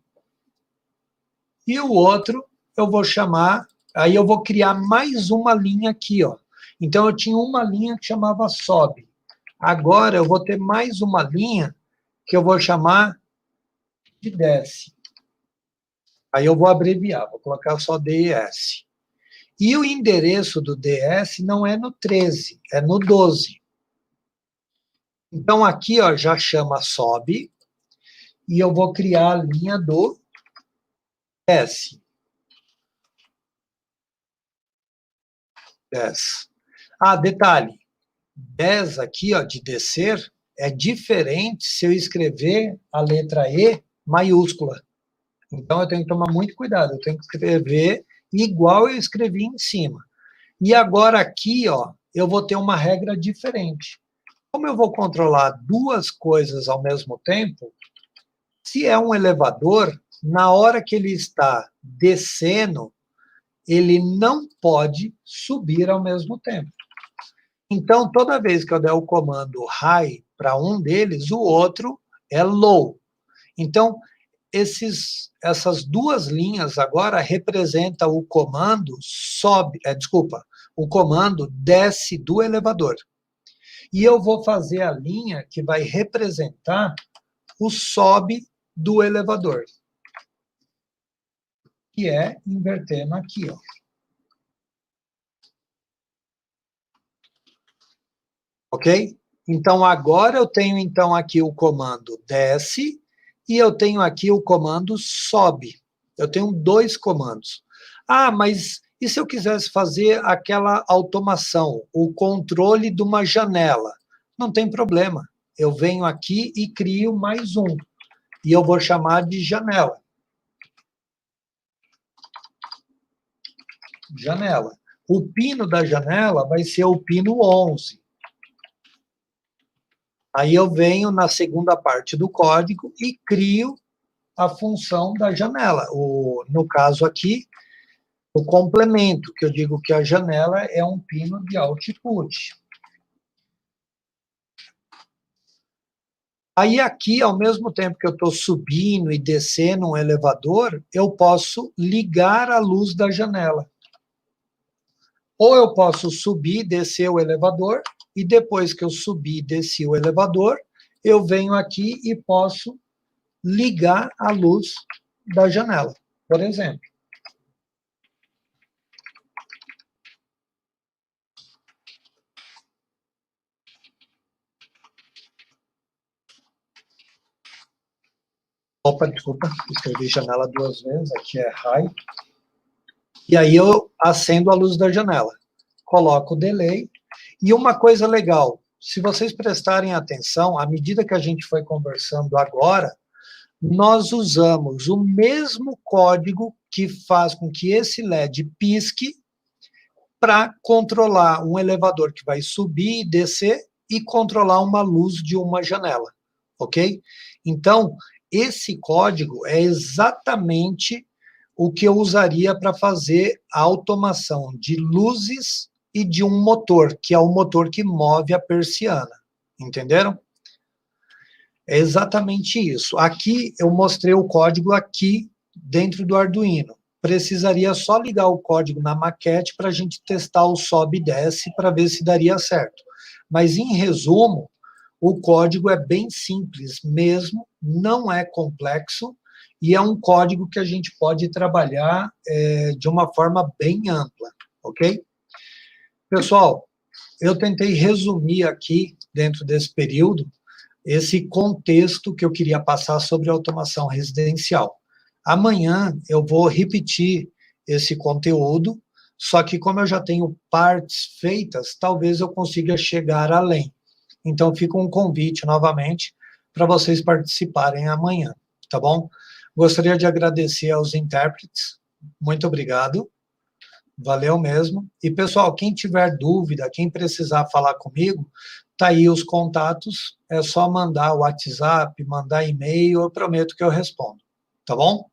E o outro eu vou chamar, aí eu vou criar mais uma linha aqui, ó. Então, eu tinha uma linha que chamava sobe. Agora, eu vou ter mais uma linha que eu vou chamar de desce. Aí eu vou abreviar, vou colocar só DS. E o endereço do DS não é no 13, é no 12. Então, aqui, ó, já chama sobe, e eu vou criar a linha do S. 10. Ah, detalhe, 10 aqui, ó, de descer, é diferente se eu escrever a letra E maiúscula. Então, eu tenho que tomar muito cuidado, eu tenho que escrever igual eu escrevi em cima. E agora aqui, ó, eu vou ter uma regra diferente. Como eu vou controlar duas coisas ao mesmo tempo, se é um elevador, na hora que ele está descendo, ele não pode subir ao mesmo tempo. Então, toda vez que eu der o comando high para um deles, o outro é low. Então, essas duas linhas agora representam o comando o comando desce do elevador. E eu vou fazer a linha que vai representar o sobe do elevador, que é invertendo aqui, ó. Ok? Então, agora eu tenho então aqui o comando desce e eu tenho aqui o comando sobe. Eu tenho dois comandos. Ah, mas e se eu quisesse fazer aquela automação, o controle de uma janela? Não tem problema. Eu venho aqui e crio mais um. E eu vou chamar de janela. Janela. O pino da janela vai ser o pino 11. Aí eu venho na segunda parte do código e crio a função da janela. No caso aqui, o complemento, que eu digo que a janela é um pino de output. Aí aqui, ao mesmo tempo que eu estou subindo e descendo um elevador, eu posso ligar a luz da janela. Ou eu posso subir e descer o elevador, e depois que eu subi e desci o elevador, eu venho aqui e posso ligar a luz da janela, por exemplo. Opa, desculpa, escrevi janela 2 vezes, aqui é high. E aí eu acendo a luz da janela, coloco o delay. E uma coisa legal, se vocês prestarem atenção, à medida que a gente foi conversando agora, nós usamos o mesmo código que faz com que esse LED pisque para controlar um elevador que vai subir e descer e controlar uma luz de uma janela, ok? Então, esse código é exatamente o que eu usaria para fazer a automação de luzes e de um motor, que é o motor que move a persiana, entenderam? É exatamente isso. Aqui eu mostrei o código aqui dentro do Arduino. Precisaria só ligar o código na maquete para a gente testar o sobe e desce para ver se daria certo. Mas, em resumo, o código é bem simples mesmo, não é complexo, e é um código que a gente pode trabalhar de uma forma bem ampla, ok? Pessoal, eu tentei resumir aqui, dentro desse período, esse contexto que eu queria passar sobre automação residencial. Amanhã eu vou repetir esse conteúdo, só que como eu já tenho partes feitas, talvez eu consiga chegar além. Então fica um convite novamente para vocês participarem amanhã, tá bom? Gostaria de agradecer aos intérpretes, muito obrigado, valeu mesmo. E pessoal, quem tiver dúvida, quem precisar falar comigo, tá aí os contatos, é só mandar o WhatsApp, mandar e-mail, eu prometo que eu respondo, tá bom?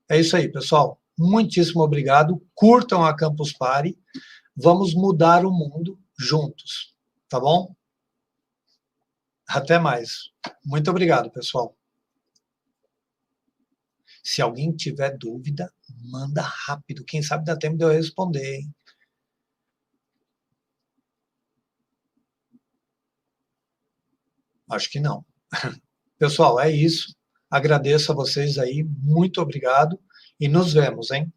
É isso aí, pessoal. Muitíssimo obrigado, curtam a Campus Party, vamos mudar o mundo juntos, tá bom? Até mais. Muito obrigado, pessoal. Se alguém tiver dúvida, manda rápido, quem sabe dá tempo de eu responder, hein? Acho que não. Pessoal, é isso. Agradeço a vocês aí, muito obrigado e nos vemos, hein?